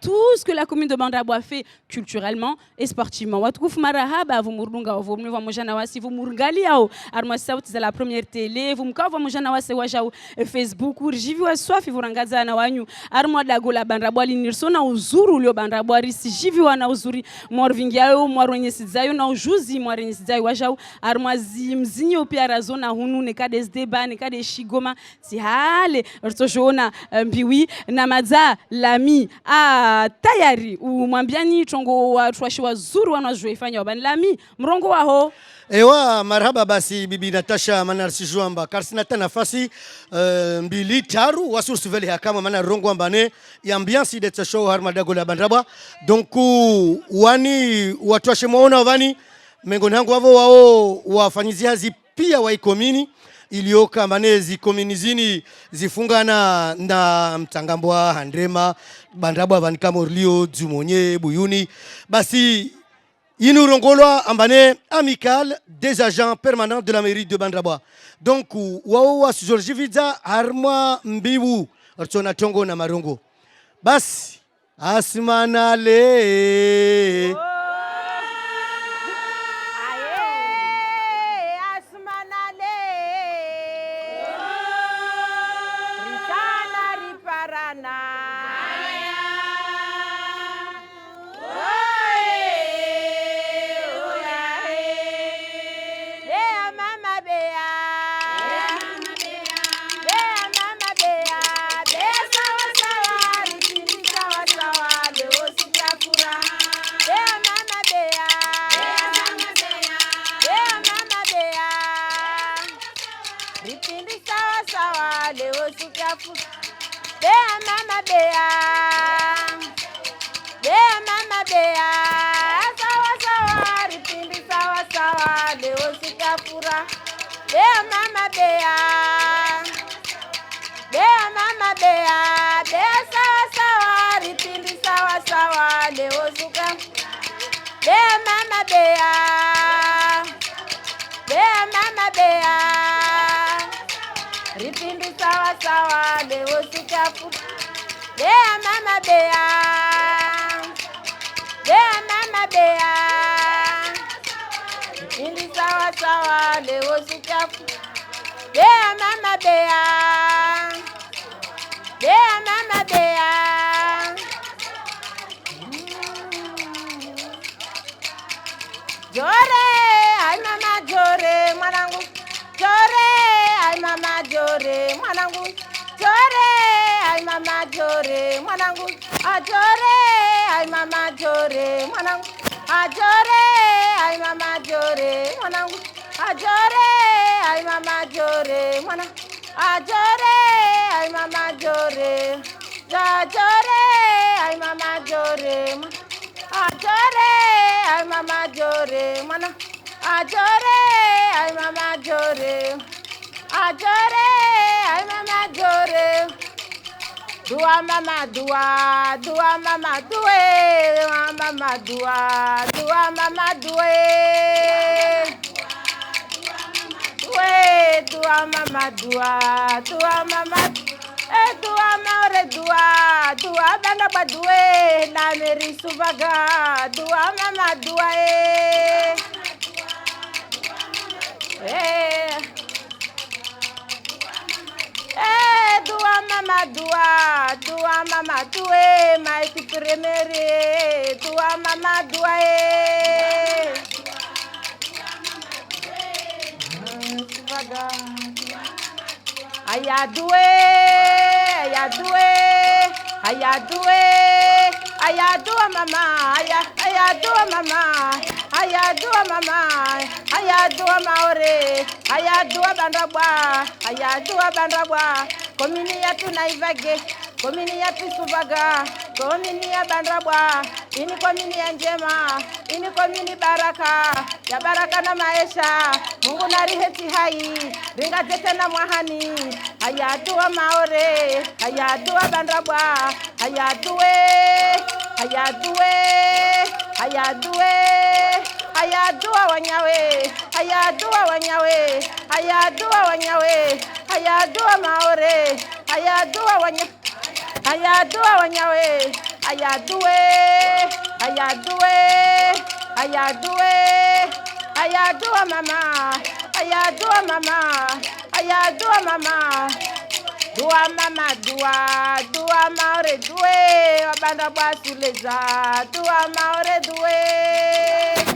tout ce que la commune de Bandabois fait culturellement et sportivement. Watukufu marahaba vumurunga vumni wa mujana wasi vumurgali au arma sauti za la première télé vumka wa mujana wasi wajau Facebook urjivi wa swafi vurangaza na wanyu arma dago la Bandabois linirsona uzuru ulio Bandabois risi jivi wana uzuri morvingiayo mwaronyesizayo na ujuzi mwaronyesizayo wajau arma zimzinyo pia razona hunu nekade zdeba nekade shigoma sihale rtojona mbiwi na madza lami tayari umwambiani chongo watu wazuri wanazoifanya wabani lami mrongo waho. Ewa marhaba basi bibi Natasha manarsi juamba karsinata nafasi mbili taru wasursu veli hakama mana rongo ambane ambiance de show harmadago la Bandabois donc wani watu washemona wani mengoni hangu wao wafanyizia pia wa ikomini ilioka manezi kominizini zifungana na Mtangambwa, Handrema, Bandabois vanikamo Orlio, Dzumonye, Buyuni. Basi inurongolwa ambane amical des agents permanents de la mairie de Bandabois. Donc wao wasujorjiviza harma mbiwu ortsona tongo na marongo. Basi asmanale Ajore, ay mama jore, mwanangu. Ajore, ay mama jore, mwanangu. Ajore, ay mama jore, mwanangu. Ajore, ay mama jore, mwanangu. Ajore, ay mama jore. Ajore, ay mama jore. Ajore, ay mama jore, mwanangu. Ajore, ay mama jore. Ajore, ay mama jore. Dua mama dua, dua mama due, dua mama dua, dua mama due. Due, dua mama dua, dua mama dua maure dua, dua banda badue, la meri subaga, dua mama dua dua mama due, mai tipiremere, dua mama dua ayadue, ayadue, ayadue, ayadua mama, ayadua mama, ayadua mama, ayadua maore, ayadua bandabwa, ayadua bandabwa. Komini ya tunaivage, komini ya tusubaga, komini ya bandabwa. Ini komini ya njema, ini komini baraka, ya baraka na maisha. Mungu nariheti hai, ringa tete na mwahani. Ayadua maore, ayadua bandabwa, ayadue, ayadue, ayadue, ayadua wanyawe, ayadua wanyawe, ayadua wanyawe, ayadua maore, ayadua wanyawe, ayadua wanyawe, ayadue, ayadue, ayadue, ayadua mama, ayadua mama, ayadua mama. Dua mama dua, dua maore due, wabanda basuleza, dua maore due.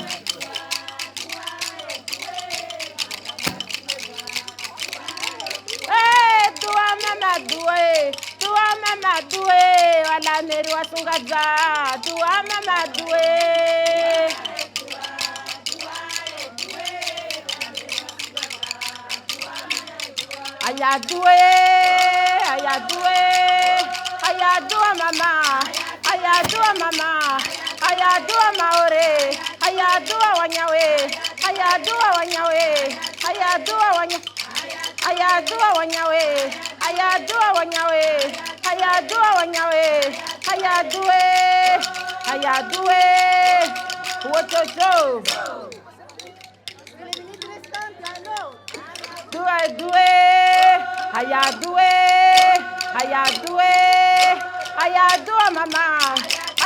Dua mama due, dua mama due, wala meri wasungaza, dua mama due. Ayadue, ayadue, ayadua mama, ayadua mama, ayadua maore, ayadua wanyawe, ayadua wanyawe, ayadua wanyawe, ayadua wanyawe, ayadua wanyawe, ayadua wanyawe, ayadue, ayadue, wototo. Due, due, ayadue, ayadue, ayadua mama,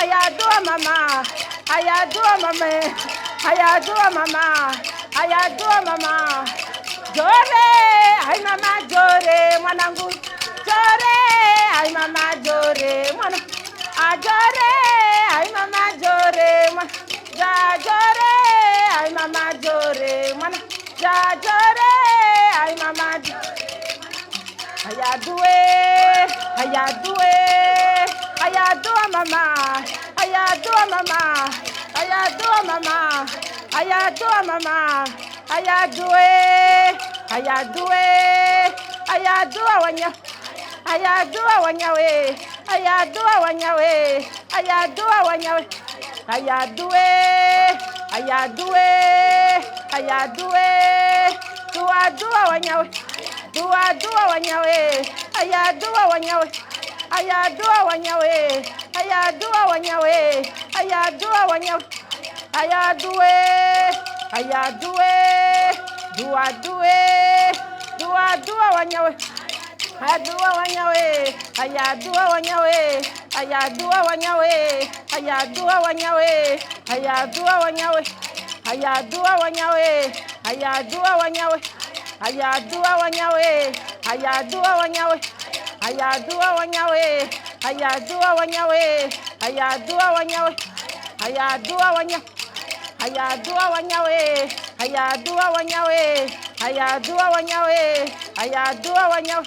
ayadua mama, ayadua mama, ayadua mama, ayadua mama. Jore, ay mama jore, mwanangu. Jore, ay mama jore, mwana. Ajore, ay mama jore, mwana. Jajore, ay mama jore, mwana. Jajore, ay mama ayadue, ayadue, ayadua mama, ayadua mama, ayadua mama, ayadua mama, ayadue, ayadue, ayadua wanya, ayadua wanyawe, ayadua wanyawe, ayadua wanyawe, ayadue, ayadue, ayadue, dua dua wanyawe, dua dua wanyawe, ayadua wanyawe, ayadua wanyawe, ayadua wanyawe, ayadua wanyawe, ayadue, ayadue, dua due, dua dua wanyawe, ayadua wanyawe, ayadua wanyawe, ayadua wanyawe, ayadua wanyawe, ayadua wanyawe, ayadua wanyawe, ayadua wanyawe, ayadua wanyawe, ayadua wanyawe, ayadua wanyawe, ayadua wanyawe, ayadua wanyawe, ayadua wanyawe, ayadua wanyawe, ayadua wanyawe, ayadua wanyawe, ayadua wanyawe,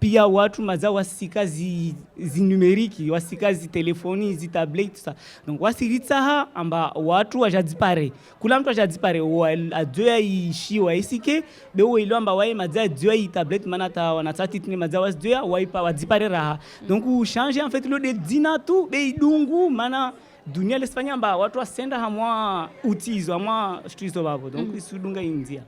pia watu maza wasika zi numeriki, wasika zi telefoni, zi tablet, tout ça. Donc wasiritsaha amba watu wajadzipare. Kula mtu wajadzipare adzoya ishi waisike, bewo ilo amba wai maza adzoya i tablet manata wanatati tini maza wasdoya waipa wadzipare raha. Donc ou changer en fait le de dinatu be idungu mana dunia l'Espagne amba watu wasenda hamwa utizo hamwa shtuizo babo. Donc isudunga inzia.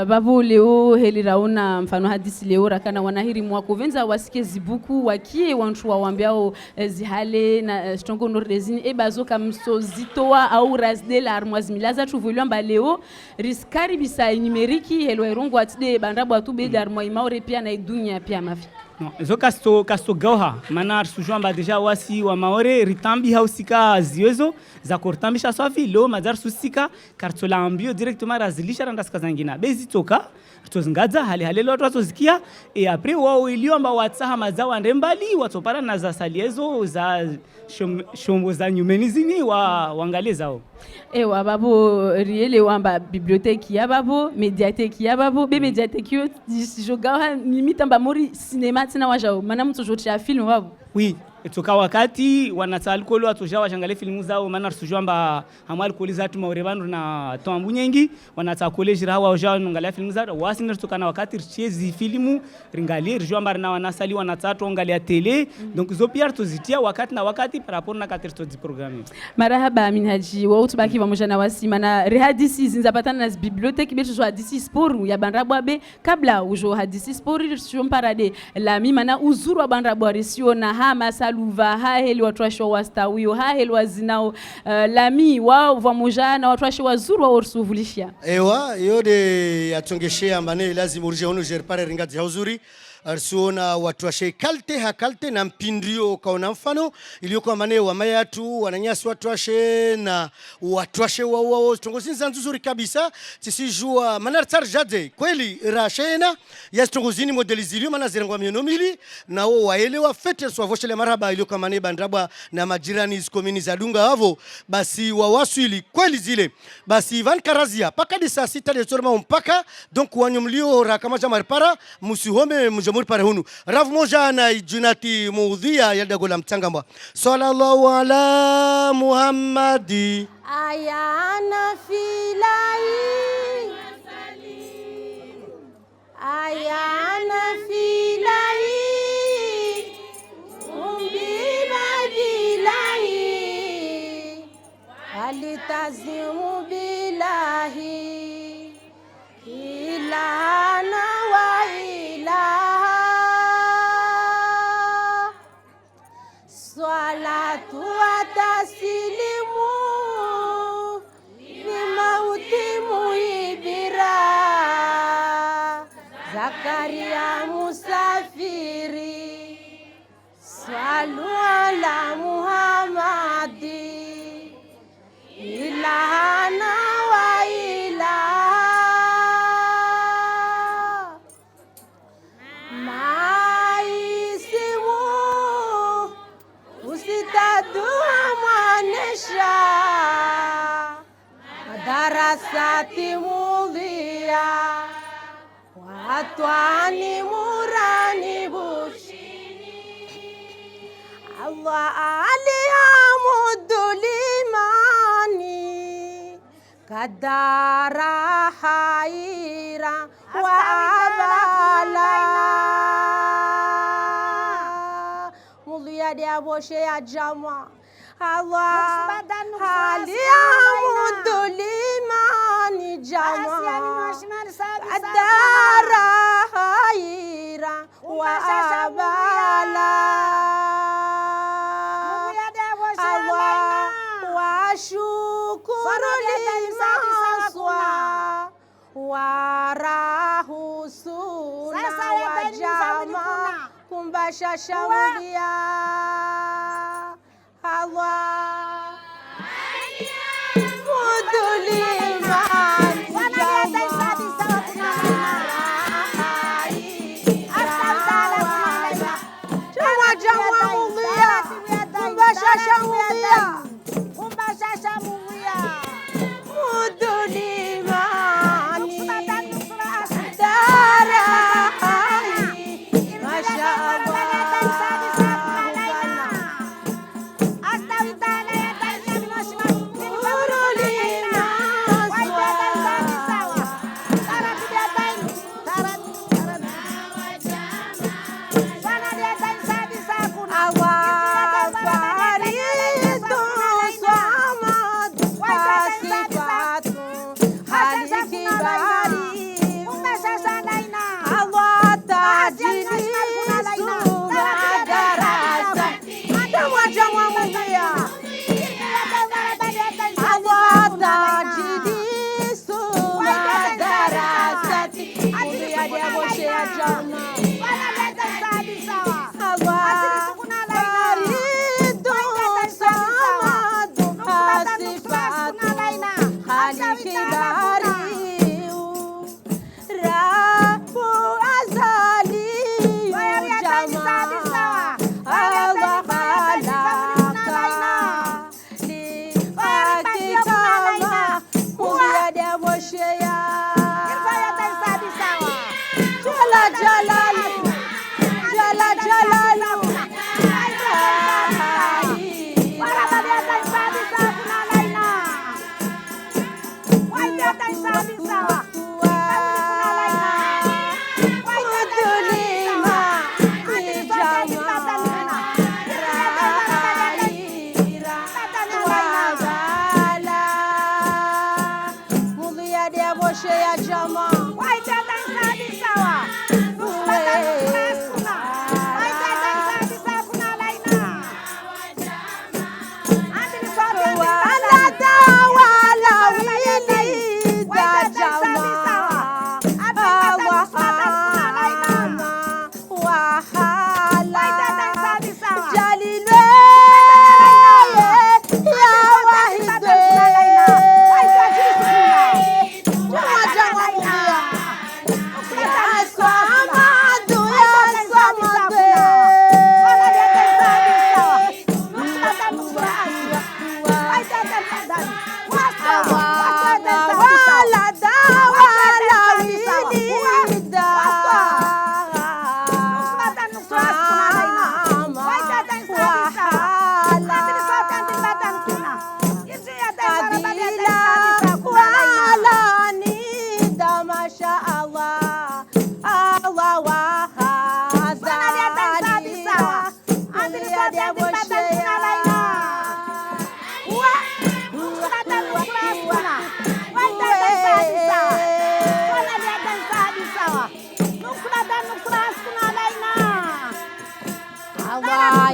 Babu leo heliraona mfano hadisi leo rakana wanahiri mwako venza wasike zibuku wakie wantu wawambiao zihale na stongo nordezini ebazo kamso zitoa au rasdel armoise milaza tuvulwa mba leo riskari bisa numeriki helo erongo atide bandrabo atube darmoise maure pia na dunia pia mafi. Non, zo kasto gauha manar sujamba deja wasi wa maore ritambi hausika ziezo za kortambisha swafi lo mazar susika kartola ambio directement razilisha randaska zangina bezitoka tozingadza hali lo twazozikia et après wao iliomba watsaha mazawa ndembali watopara na za saliezo za shombo za nyumenizini waangalie zao. Ewa babo riele wamba bibliothèque ya babo médiathèque ya babo be médiathèque yo jogaha limite amba mori cinéma tina wajao mana mtu jotia film babo. Oui, etoka wakati wanata alcool watoja wajangale filmu zao maana sujamba hamu alcool zatu maurebandu na tombu nyengi wanata college rawa wajao nungalia filmu zao wasinga toka na wakati richezi filmu ringalie rijamba na wanasali wanatatu angalia tele donc zo pia tozitia wakati na wakati par rapport na katerto di programme. Marahaba Minhaji wa utubaki pamoja na wasi mana rehadisi zinzapatana na bibliothèque betu zo hadisi sporu ya bandrabwa be kabla ujo hadisi sporu shumparade la mi mana uzuru wa bandrabwa resio na hama saluva haheli watu washo wastawio haheli wazinao lami wao vamoja na watu washo wazuru wa orsuvulishia. Ewa yode yatongeshea mane lazima urije ono jerpare ringati hauzuri arsuona watu washe kalte hakalte na mpindio kaona mfano iliyokuwa mane wa mayatu wananyasi watu washe na watu washe wao tongozinza nzuri kabisa tisijua manar jade kweli rashena ya tongozini modelizilio mana zirangwa mionomili na wao waelewa fete swavoshele marhaba iliyokuwa mane bandrabwa na majirani komini za dunga havo basi wawaswili kweli zile basi van karazia paka di saa 6 de sorma mpaka donc wanyumlio rakama jamarpara musihome mujamuri pare hunu rav moja na junati muudhia ya dagola mtangamba sallallahu ala muhammadi ayana filai ayana filai umbiba bilahi alitazimu bilahi ilana wa ilaha salatu wa taslimu bimauti muibira Zakaria musafiri salu ala Muhammadi ilahana wa ilaha maisimu usitadua mwanesha madarasati mudhia watwani murani bushini Allah alihamudulimani kadara haira wa abala mudhia dia boshe ya jama Allah alihamudulimani jama kadara haira wa abala Allah wa shukuru limaswa wa rahusuna wa jama kumbasha shamulia Allah muduliman Masha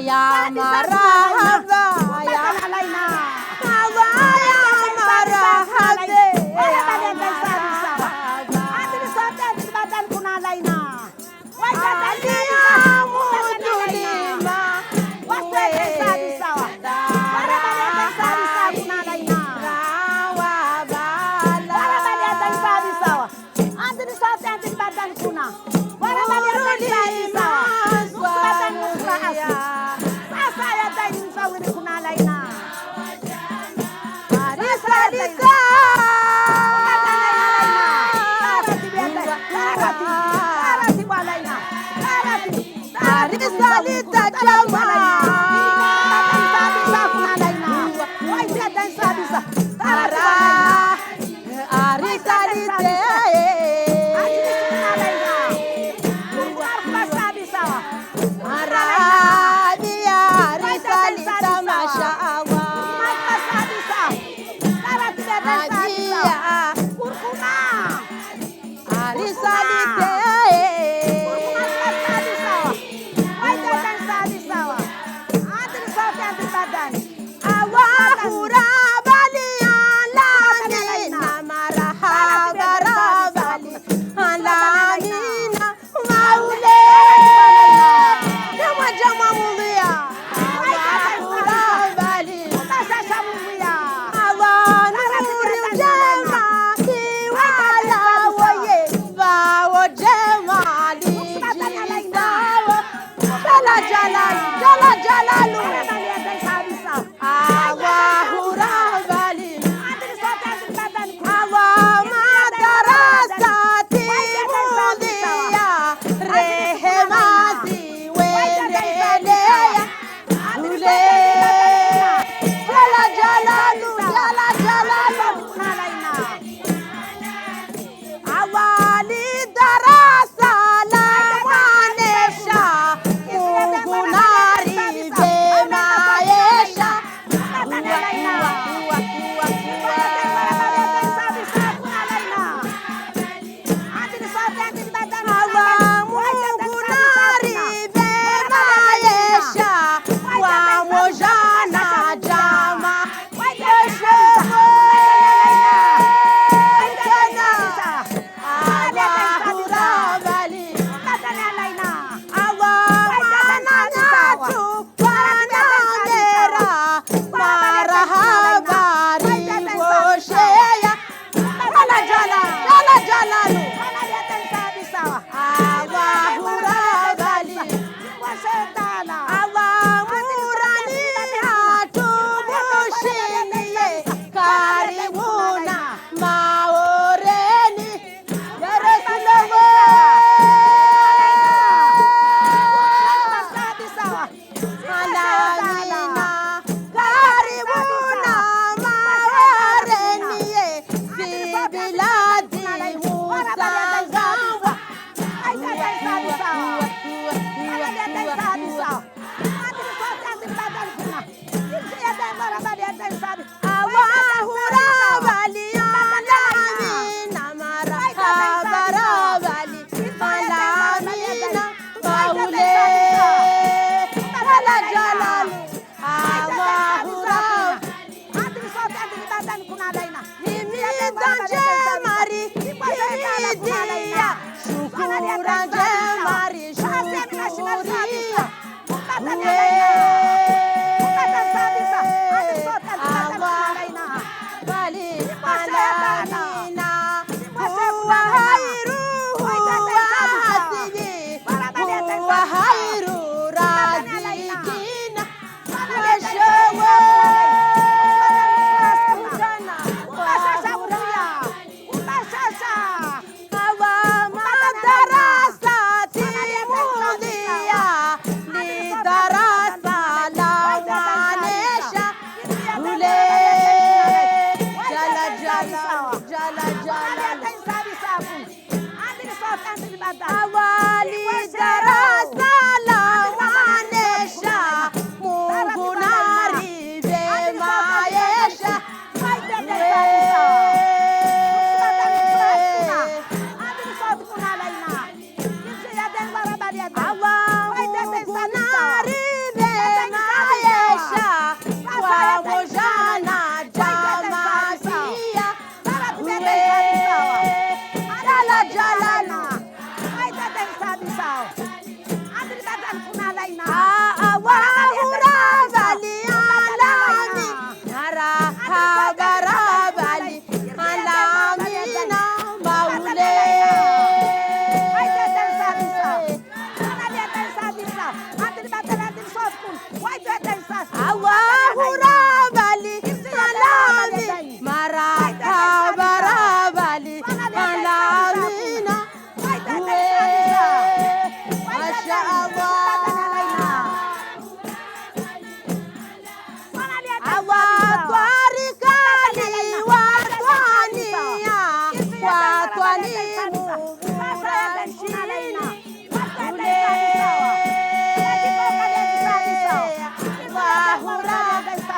Ya marahaba ya laina ya marahaba adri sote badan kuna laina wajadani mutulima wasete sabi sawa barabale sabi sawa kuna laina rawa bala barabale sabi sawa adri sote badan kuna barabale sabi sawa badan kuna asu saya tadi sawir kuna laina Arisalita Arisalita jama Arisalita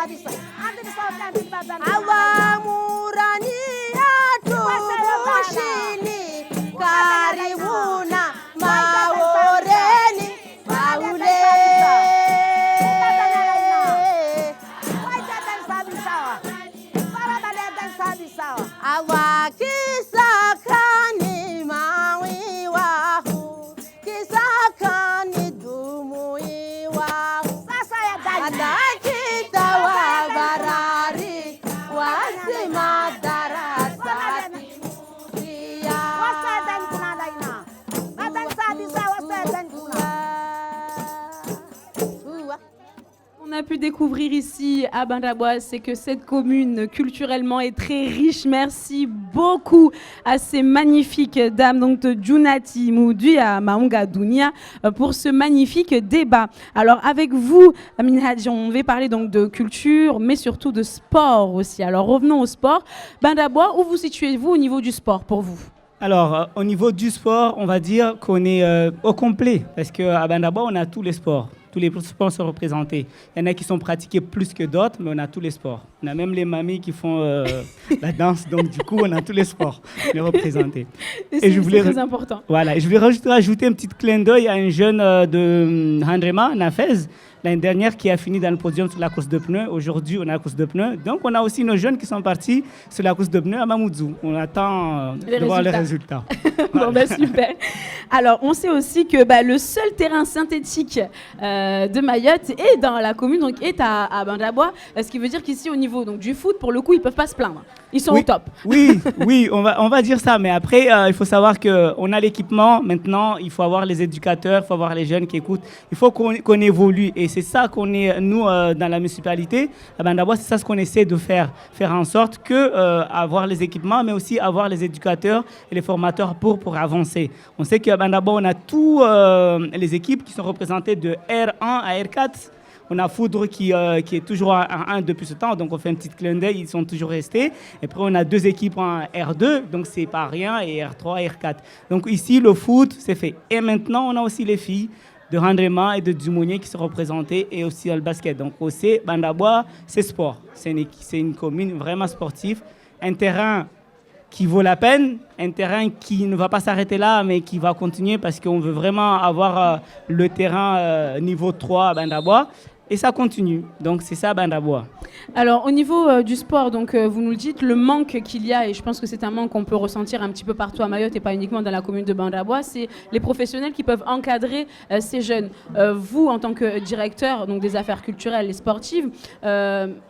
sabisa. Andini sauti andini badani. Awamurani atubushini. Karibuna maoreni. Maule. Awa kisakani mawi wahu, kisakani dumui wahu. Sasa ya dani. Adakita wa barari, wasi madarasati. Wasa ya dani kuna daina. Nadani sabisa wasa ya dani kuna. On a pu découvrir ici à Bandabois, c'est que cette commune culturellement est très riche. Merci beaucoup à ces magnifiques dames, donc de Junati Moudu à Maunga Dounia, pour ce magnifique débat. Alors avec vous, Amin Hadji, on va parler donc de culture, mais surtout de sport aussi. Alors revenons au sport. Bandabois, où vous situez-vous au niveau du sport pour vous? Alors, au niveau du sport, on va dire qu'on est au complet, parce qu'à Bandabois, on a tous les sports. Tous les sports sont représentés. Il y en a qui sont pratiqués plus que d'autres, mais on a tous les sports. On a même les mamies qui font la danse, donc du coup, on a tous les sports les représentés. Et c'est très important. Voilà, et je voulais rajouter un petit clin d'œil à un jeune de Handrema, Nafez, l'année dernière, qui a fini dans le podium sur la course de pneus. Aujourd'hui, on a la course de pneus. Donc, on a aussi nos jeunes qui sont partis sur la course de pneus à Mamoudzou. On attend de voir les résultats. Bon, ben, super. Alors, on sait aussi que le seul terrain synthétique de Mayotte est dans la commune, donc est à Bandabois. Ce qui veut dire qu'ici, au niveau donc, du foot, pour le coup, ils ne peuvent pas se plaindre. Ils sont au top. Oui, on va dire ça. Mais après, il faut savoir qu'on a l'équipement. Maintenant, il faut avoir les éducateurs, il faut avoir les jeunes qui écoutent. Il faut qu'on évolue. Et c'est ça qu'on est, nous, dans la municipalité. À Bandabois, c'est ça ce qu'on essaie de faire. Faire en sorte que avoir les équipements, mais aussi avoir les éducateurs et les formateurs pour avancer. On sait qu'à Bandabois, on a tous les équipes qui sont représentées de R1 à R4. On a Foudre qui est toujours en 1 depuis ce temps, donc on fait un petit clin d'œil, ils sont toujours restés. Et puis on a 2 équipes en R2, donc c'est pas rien, et R3, R4. Donc ici, le foot, c'est fait. Et maintenant, on a aussi les filles de Handrema et de Dumonier qui sont représentées, et aussi le basket. Donc aussi, Bandabois, c'est sport. C'est une commune vraiment sportive. Un terrain qui vaut la peine, un terrain qui ne va pas s'arrêter là, mais qui va continuer parce qu'on veut vraiment avoir le terrain niveau 3 à Bandabois. Et ça continue. Donc, c'est ça, Bandabois. Alors, au niveau du sport, donc, vous nous le dites, le manque qu'il y a, et je pense que c'est un manque qu'on peut ressentir un petit peu partout à Mayotte et pas uniquement dans la commune de Bandabois, c'est les professionnels qui peuvent encadrer ces jeunes. Vous, en tant que directeur donc, des affaires culturelles et sportives,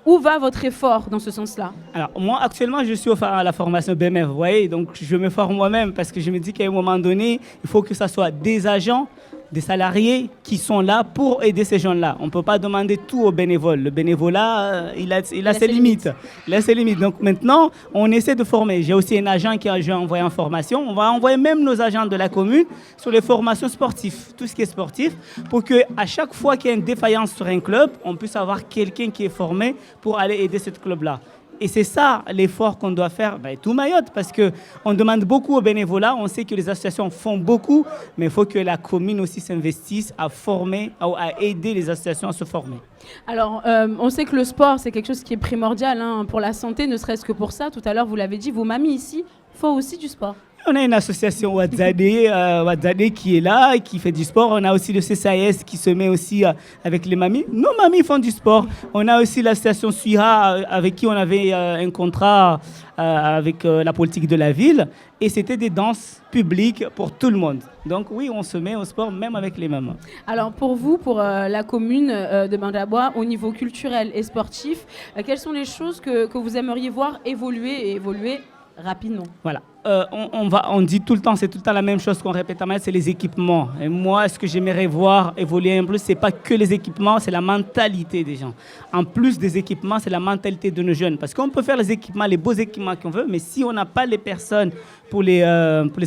où va votre effort dans ce sens-là? Alors, moi, actuellement, je suis à la formation BMF, vous voyez, donc je me forme moi-même parce que je me dis qu'à un moment donné, il faut que ça soit des agents, des salariés qui sont là pour aider ces gens-là. On ne peut pas demander tout aux bénévoles. Le bénévolat, il a ses limites. Il a ses limites. Donc maintenant, on essaie de former. J'ai aussi un agent qui a envoyé en formation. On va envoyer même nos agents de la commune sur les formations sportives, tout ce qui est sportif, pour qu'à chaque fois qu'il y a une défaillance sur un club, on puisse avoir quelqu'un qui est formé pour aller aider ce club-là. Et c'est ça l'effort qu'on doit faire, tout Mayotte, parce qu'on demande beaucoup au bénévolat. On sait que les associations font beaucoup, mais il faut que la commune aussi s'investisse à former, à aider les associations à se former. Alors, on sait que le sport, c'est quelque chose qui est primordial pour la santé, ne serait-ce que pour ça. Tout à l'heure, vous l'avez dit, vos mamies ici font aussi du sport. On a une association Wadzadé qui est là, qui fait du sport. On a aussi le CCAS qui se met aussi avec les mamies. Nos mamies font du sport. On a aussi l'association Suira avec qui on avait un contrat avec la politique de la ville. Et c'était des danses publiques pour tout le monde. Donc oui, on se met au sport même avec les mamans. Alors pour vous, pour la commune de Bandabois, au niveau culturel et sportif, quelles sont les choses que vous aimeriez voir évoluer rapidement? Voilà. On dit tout le temps, c'est tout le temps la même chose qu'on répète à Mayotte, c'est les équipements. Et moi, ce que j'aimerais voir évoluer un peu, c'est pas que les équipements, c'est la mentalité des gens. En plus des équipements, c'est la mentalité de nos jeunes. Parce qu'on peut faire les équipements, les beaux équipements qu'on veut, mais si on n'a pas les personnes pour les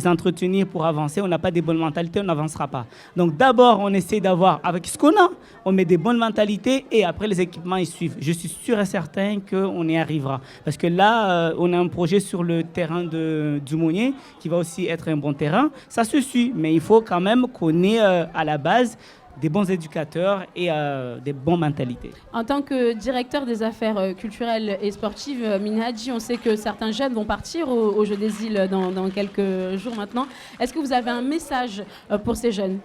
entretenir, pour avancer, on n'a pas des bonnes mentalités, on n'avancera pas. Donc d'abord, on essaie d'avoir, avec ce qu'on a, on met des bonnes mentalités et après les équipements, ils suivent. Je suis sûr et certain qu'on y arrivera. Parce que là, on a un projet sur le terrain de Dumonier, qui va aussi être un bon terrain. Ça se suit, mais il faut quand même qu'on ait à la base des bons éducateurs et des bonnes mentalités. En tant que directeur des affaires culturelles et sportives, Minhadji, on sait que certains jeunes vont partir aux Jeux des îles dans quelques jours maintenant. Est-ce que vous avez un message pour ces jeunes?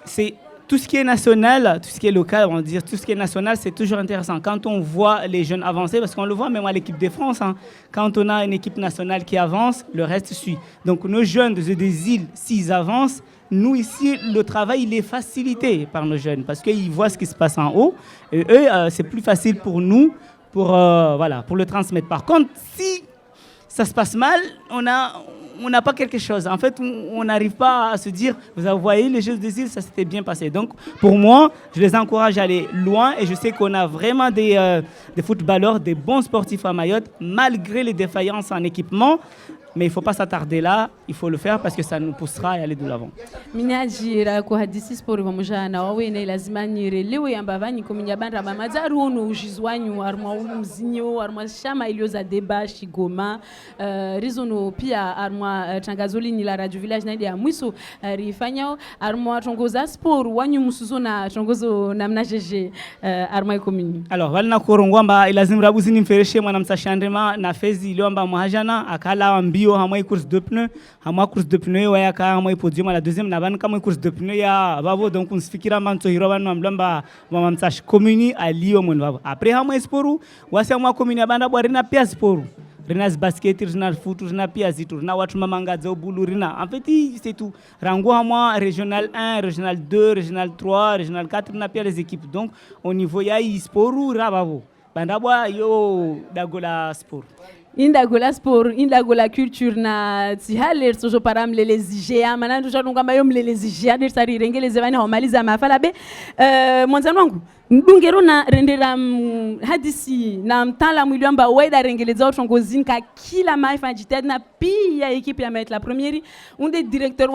C'est tout ce qui est national, tout ce qui est local, on va dire, tout ce qui est national, c'est toujours intéressant. Quand on voit les jeunes avancer, parce qu'on le voit même à l'équipe de France, hein, quand on a une équipe nationale qui avance, le reste suit. Donc nos jeunes des îles, s'ils avancent, nous ici, le travail, il est facilité par nos jeunes, parce qu'ils voient ce qui se passe en haut, et eux, c'est plus facile pour nous, pour le transmettre. Par contre, si ça se passe mal, on n'a pas quelque chose. En fait, on n'arrive pas à se dire, vous voyez, les Jeux des îles, ça s'était bien passé. Donc, pour moi, je les encourage à aller loin et je sais qu'on a vraiment des footballeurs, des bons sportifs à Mayotte, malgré les défaillances en équipement. Mais il ne faut pas s'attarder là, il faut le faire parce que ça nous poussera à aller de l'avant. Minhadji kuhadisi sport pamoja na wawene lazima nirelewe ambavanyi kuminyabanda bamazaru ono ujizwanyu armwa mzinyo armwa shama ilioza deba shigoma rizono pia armwa tangazoli ni la radio village na ya mwiso rifanyao armwa tongoza sport wanyu musuzo na tongozo namna jeje armwa komini. Alors walina korongwamba ilazim rabuzini mfereshe mwana msashandema na fezi iliomba muhajana akala ambi hamoi course de pneus hamoi course de pneus waya ka hamoi podium la deuxième na ban kamoi course de pneus ya babo donc on se fikira manto hiro ban mblamba mamamsash communi ali o mon babo après hamoi sporu wasi hamoi communi abanda bwarina pia sporu rina basket rina foot rina pia zitu rina watu mamangaza obulu rina en fait c'est tout rango hamoi régional 1 régional 2 régional 3 régional 4 rina pia les équipes donc au niveau ya sporu rababo bandabwa yo dagola sport indagola sport indagola culture na tihaler sojo param lelezijea manando janungamba yo mlelezijea dersari rengeleze bana homaliza mafala be mwanzano wangu ndungero na rendera hadisi na mtala mwiliamba waida rengeleza otongozini ka kila maifa jited na pia equipe ya metla première unde directeur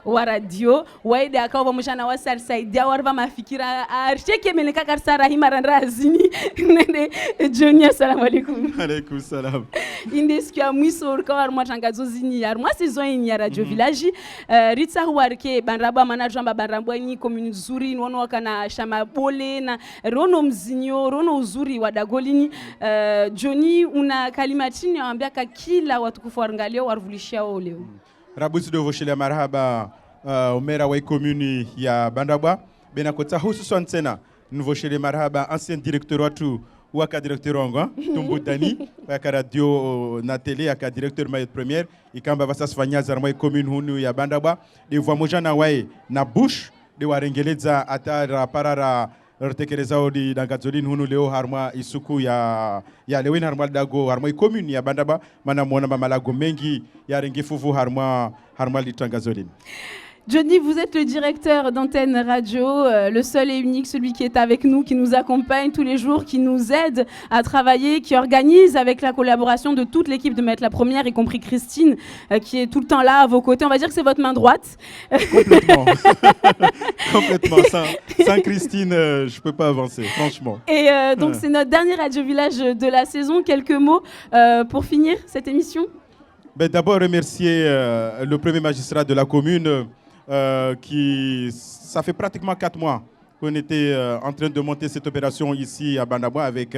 wa radio waida akawa mshana wa Sarsaidia warva mafikira archeke meneka karsara himarandra azini nende Johnny assalamu alaikum. Alaikum salam. Indeskia mwisor kawar mwatangazo zini yar mwa saison ya radio village ritsa warke banraba manajamba banrabwa ni commune zuri nono wakana shama bole na rono mzinyo rono uzuri wa Dagolini. Johnny una kalimatini ambia kila watukufu waangalio warvulishia leo. Rabusi do voshele marhaba umera wa commune ya Bandabwa bena kota hususan tena nvoshele marhaba ancien directeur watu waka directeur ongo Tumbu Dani waka radio na télé aka directeur Mayotte première ikamba basa sifanya zarmai commune hunu ya Bandabwa de voix mojana wae na bush de warengeleza atara parara rtekeleza odi dangazolin hunu leo harma isuku ya lewin harma dago harma commune ya Bandabwa mana muona mamalago mengi ya rengifuvu harma litangazolin. Johnny, vous êtes le directeur d'Antenne Radio, le seul et unique, celui qui est avec nous, qui nous accompagne tous les jours, qui nous aide à travailler, qui organise avec la collaboration de toute l'équipe de Mettre la Première, y compris Christine, qui est tout le temps là à vos côtés. On va dire que c'est votre main droite. Complètement. Complètement. Sans Christine, je ne peux pas avancer, franchement. Et donc, c'est notre dernier Radio Village de la saison. Quelques mots pour finir cette émission. D'abord, remercier le premier magistrat de la commune, qui, ça fait pratiquement 4 mois qu'on était en train de monter cette opération ici à Bandabwa avec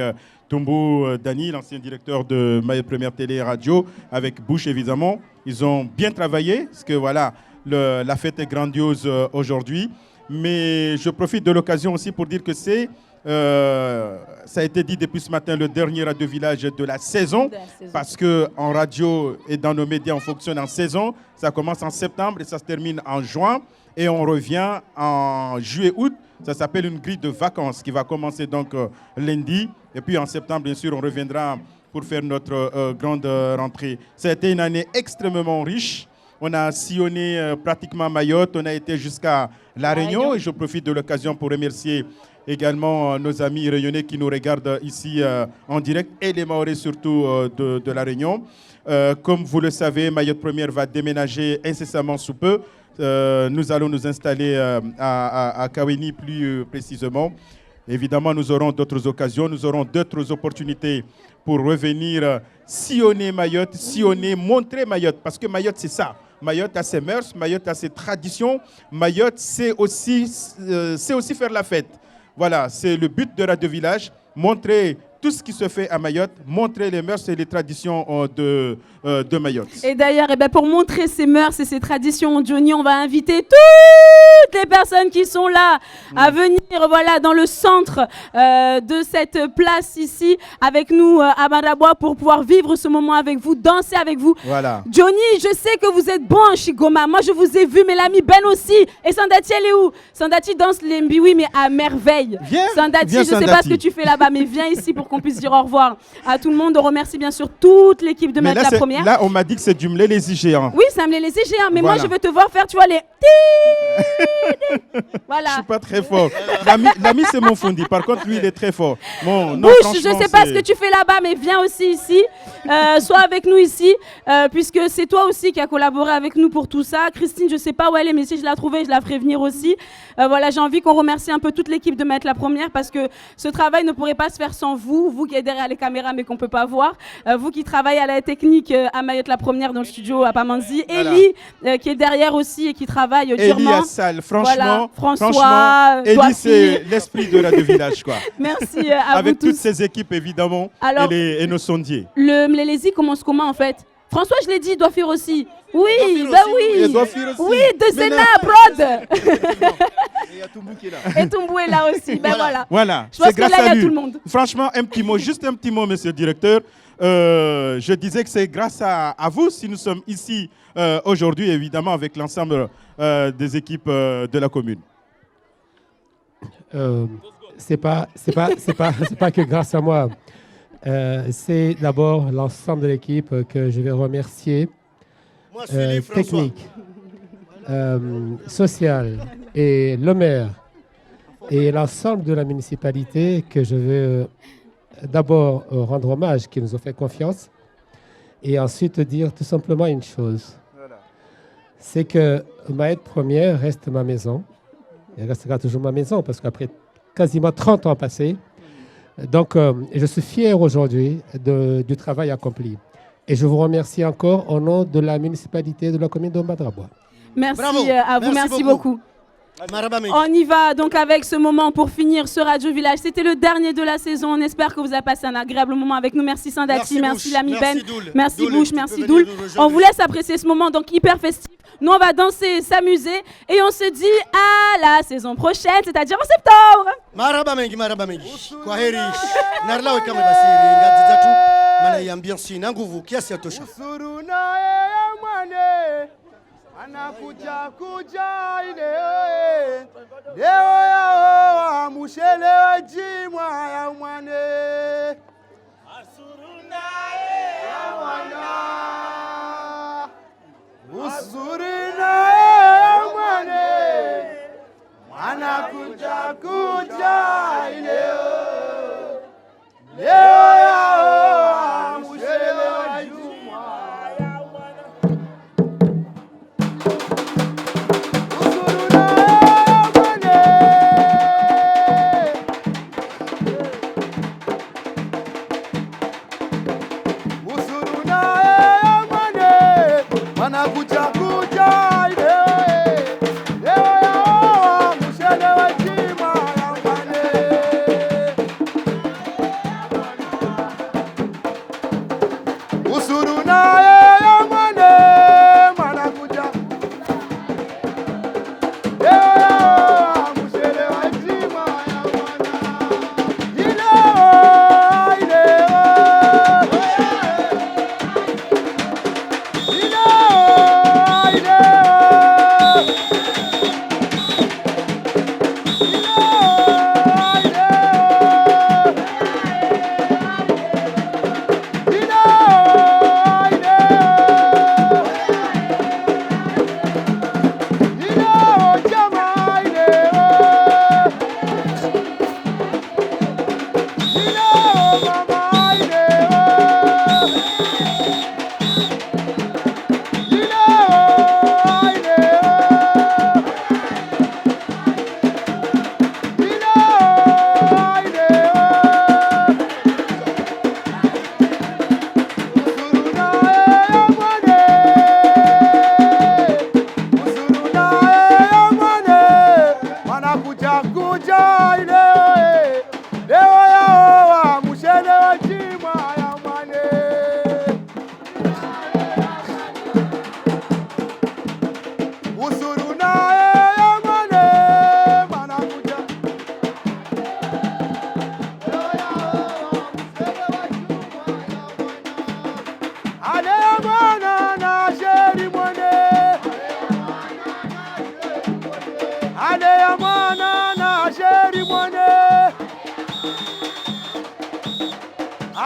Tumbu Dani, l'ancien directeur de Mayotte Première Télé et Radio, avec Bush évidemment. Ils ont bien travaillé, parce que voilà, la fête est grandiose aujourd'hui. Mais je profite de l'occasion aussi pour dire que c'est, ça a été dit depuis ce matin, le dernier Radio Village de la saison, parce qu'en radio et dans nos médias, on fonctionne en saison. Ça commence en septembre et ça se termine en juin. Et on revient en juillet-août. Ça s'appelle une grille de vacances qui va commencer donc lundi. Et puis en septembre, bien sûr, on reviendra pour faire notre grande rentrée. Ça a été une année extrêmement riche. On a sillonné pratiquement Mayotte. On a été jusqu'à La Réunion. Et je profite de l'occasion pour remercier également nos amis réunionnais qui nous regardent ici en direct et les Mahorais surtout de La Réunion. Comme vous le savez, Mayotte Première va déménager incessamment sous peu. Nous allons nous installer à Kaweni plus précisément. Évidemment, nous aurons d'autres occasions, nous aurons d'autres opportunités pour revenir sillonner Mayotte, sillonner, montrer Mayotte. Parce que Mayotte, c'est ça. Mayotte a ses mœurs, Mayotte a ses traditions, Mayotte sait aussi faire la fête. Voilà, c'est le but de Radio Village, montrer tout ce qui se fait à Mayotte, montrer les mœurs et les traditions de Mayotte. Et d'ailleurs, pour montrer ces mœurs et ces traditions, Johnny, on va inviter toutes les personnes qui sont là à venir dans le centre de cette place ici avec nous à Bandabois pour pouvoir vivre ce moment avec vous, danser avec vous. Voilà. Johnny, je sais que vous êtes bon en Shigoma. Moi, je vous ai vu, mais l'ami Ben aussi. Et Sandati, elle est où? Sandati danse l'embiwi, mais à merveille. Viens, Sandati, je ne sais pas ce que tu fais là-bas, mais viens ici pour qu'on puisse dire au revoir à tout le monde. On remercie bien sûr toute l'équipe de Mettre la Première. Là, on m'a dit que c'est du mlélési géant. Oui, c'est un mlélési géant, mais moi, je veux te voir faire, tu vois, les... Voilà. Je suis pas très fort. L'ami, c'est mon fondi. Par contre, lui, il est très fort. Bon, non, Bouche, je sais pas ce que tu fais là-bas, mais viens aussi ici. Sois avec nous ici, puisque c'est toi aussi qui as collaboré avec nous pour tout ça. Christine, je sais pas où elle est, mais si je la trouvais, je la ferai venir aussi. Voilà, j'ai envie qu'on remercie un peu toute l'équipe de Mettre la Première, parce que ce travail ne pourrait pas se faire sans vous, vous qui êtes derrière les caméras, mais qu'on peut pas voir, vous qui travaillez à la technique à Mayotte la Première dans le studio à Pamanzi, voilà. Ellie qui est derrière aussi et qui travaille durement. Ellie Assal, franchement, voilà. François, Ellie, c'est l'esprit de Radio Village, quoi. Merci à avec vous tous. Toutes ces équipes, évidemment. Alors, et nos sondiers. Le Mlélési commence comment, en fait? François, je l'ai dit, doit faire aussi. Oui, oui. Oui, de Zena, prod. Et Tombou est là aussi. Voilà. Je pense que là, il y a tout le monde. Franchement, un petit mot, juste un petit mot, monsieur le directeur. Je disais que c'est grâce à vous si nous sommes ici aujourd'hui, évidemment, avec l'ensemble des équipes de la commune. C'est pas que grâce à moi. C'est d'abord l'ensemble de l'équipe que je vais remercier, technique, sociale et le maire et l'ensemble de la municipalité que je veux d'abord rendre hommage, qui nous ont fait confiance, et ensuite dire tout simplement une chose. C'est que Mettre Première reste ma maison. Elle restera toujours ma maison parce qu'après quasiment 30 ans passés, donc je suis fier aujourd'hui du travail accompli. Et je vous remercie encore au nom de la municipalité de la commune de Bandabois. Merci à vous, merci beaucoup. On y va donc avec ce moment pour finir ce Radio Village. C'était le dernier de la saison. On espère que vous avez passé un agréable moment avec nous. Merci Sandati, merci l'ami Ben, merci Bouche, merci Doul. On vous laisse apprécier ce moment donc hyper festif. Nous on va danser, s'amuser et on se dit à la saison prochaine, c'est-à-dire en septembre. Marabamengi. Kwaheri. Narlawe kama basiri ngadzatu mana yambiansi nanguvu kiasi yatosha. Anakuja ile leo yao mushele jimwa ya mwane asuruna ya mwana usurina ya mwane anakuja ile leo yao mushele jimwa ya mwana.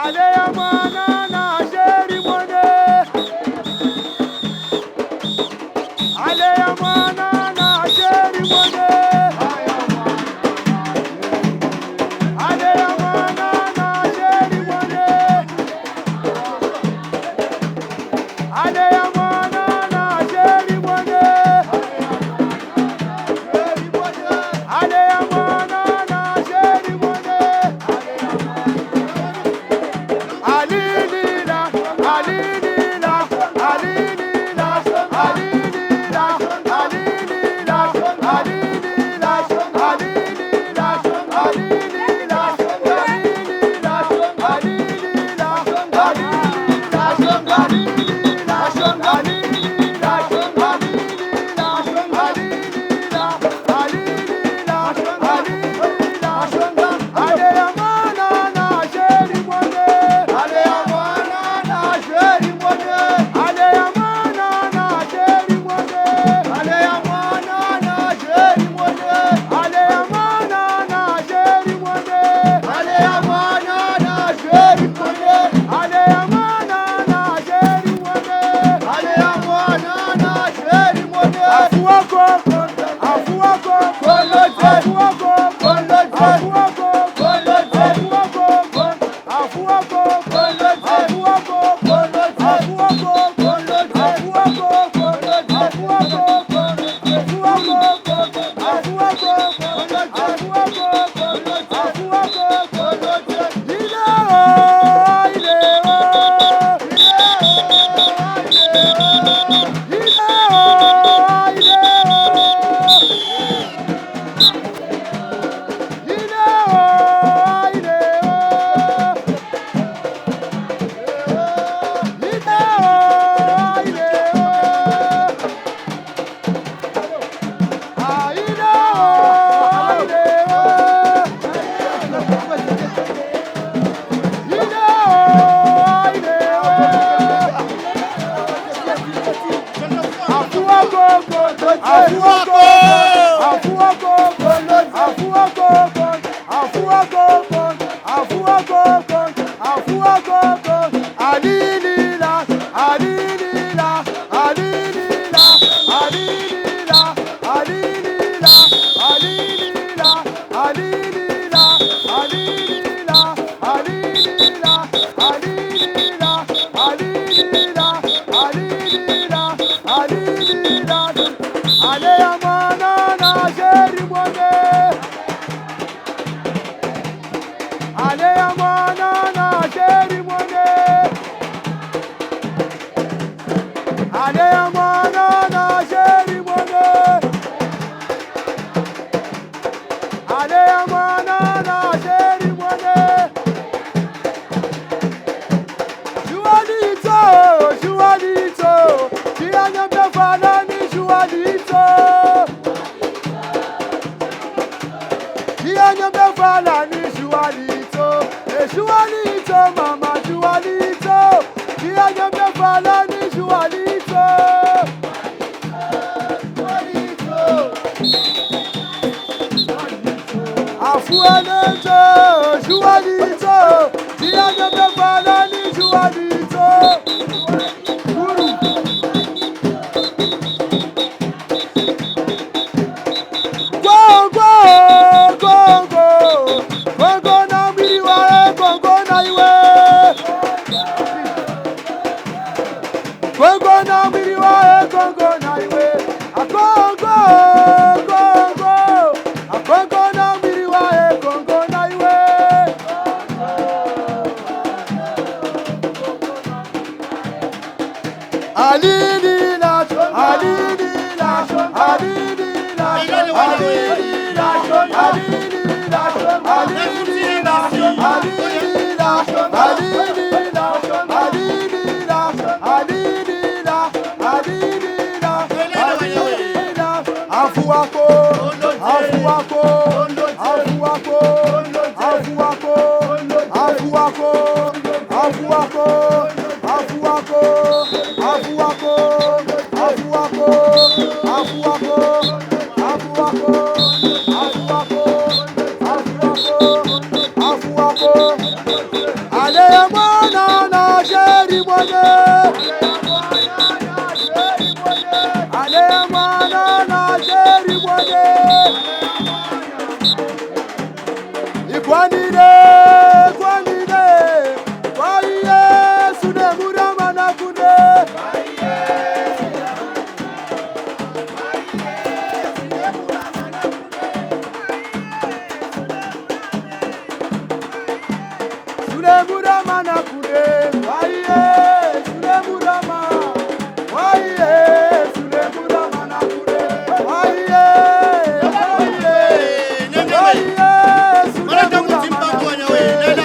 Ale ya mwana na sheri mwone. Ale ya mwana na sheri mwone. Ale ya mwana na sheri mwone. Ale ya mwana na sheri mwone. Ale ya mwana na sheri mwone. Alilila, alilila, alilila, alilila, alilila, alilila, alilila, alilila, Alea mwana na sheri mwane. Alea mwana na sheri mwane. Ikwanide, kwanide, kwa Yesu ne murama na kunde. Sule murama na kunde, kwa Yesu ne murama. Kwa Yesu ne murama na kunde. Kwa Yesu, kwa Yesu ne murama na kunde.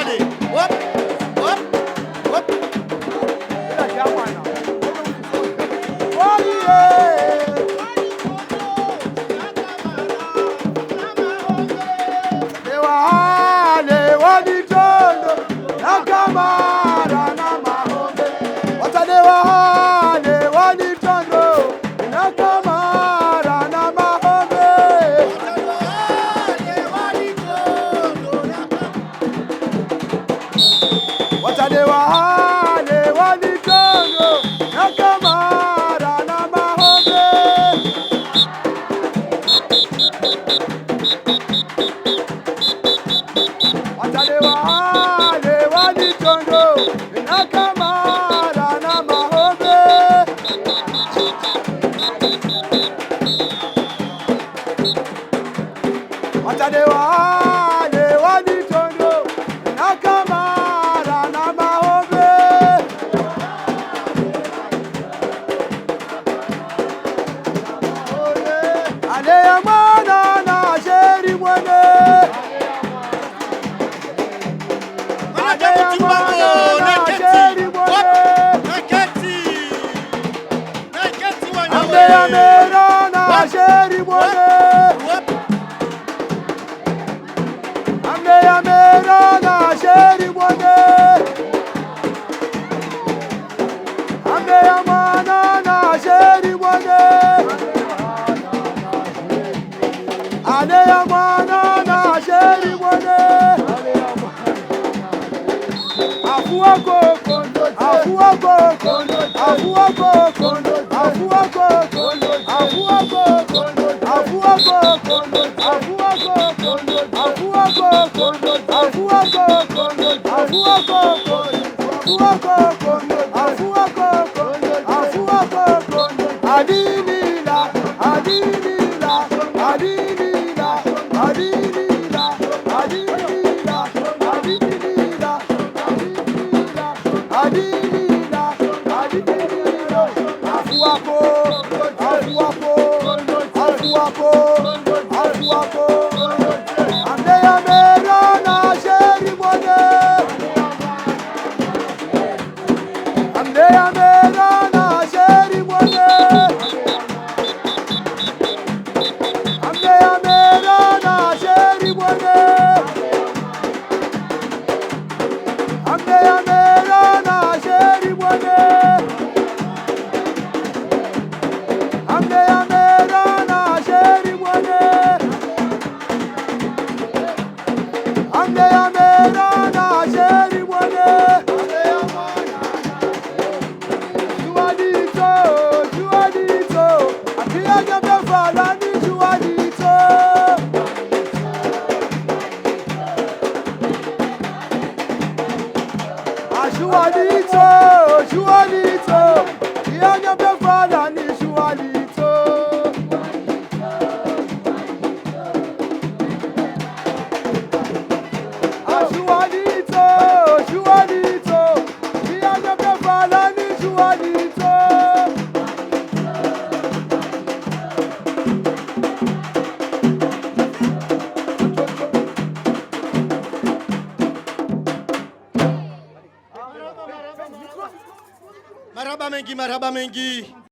Maraba mengi, maraba mengi.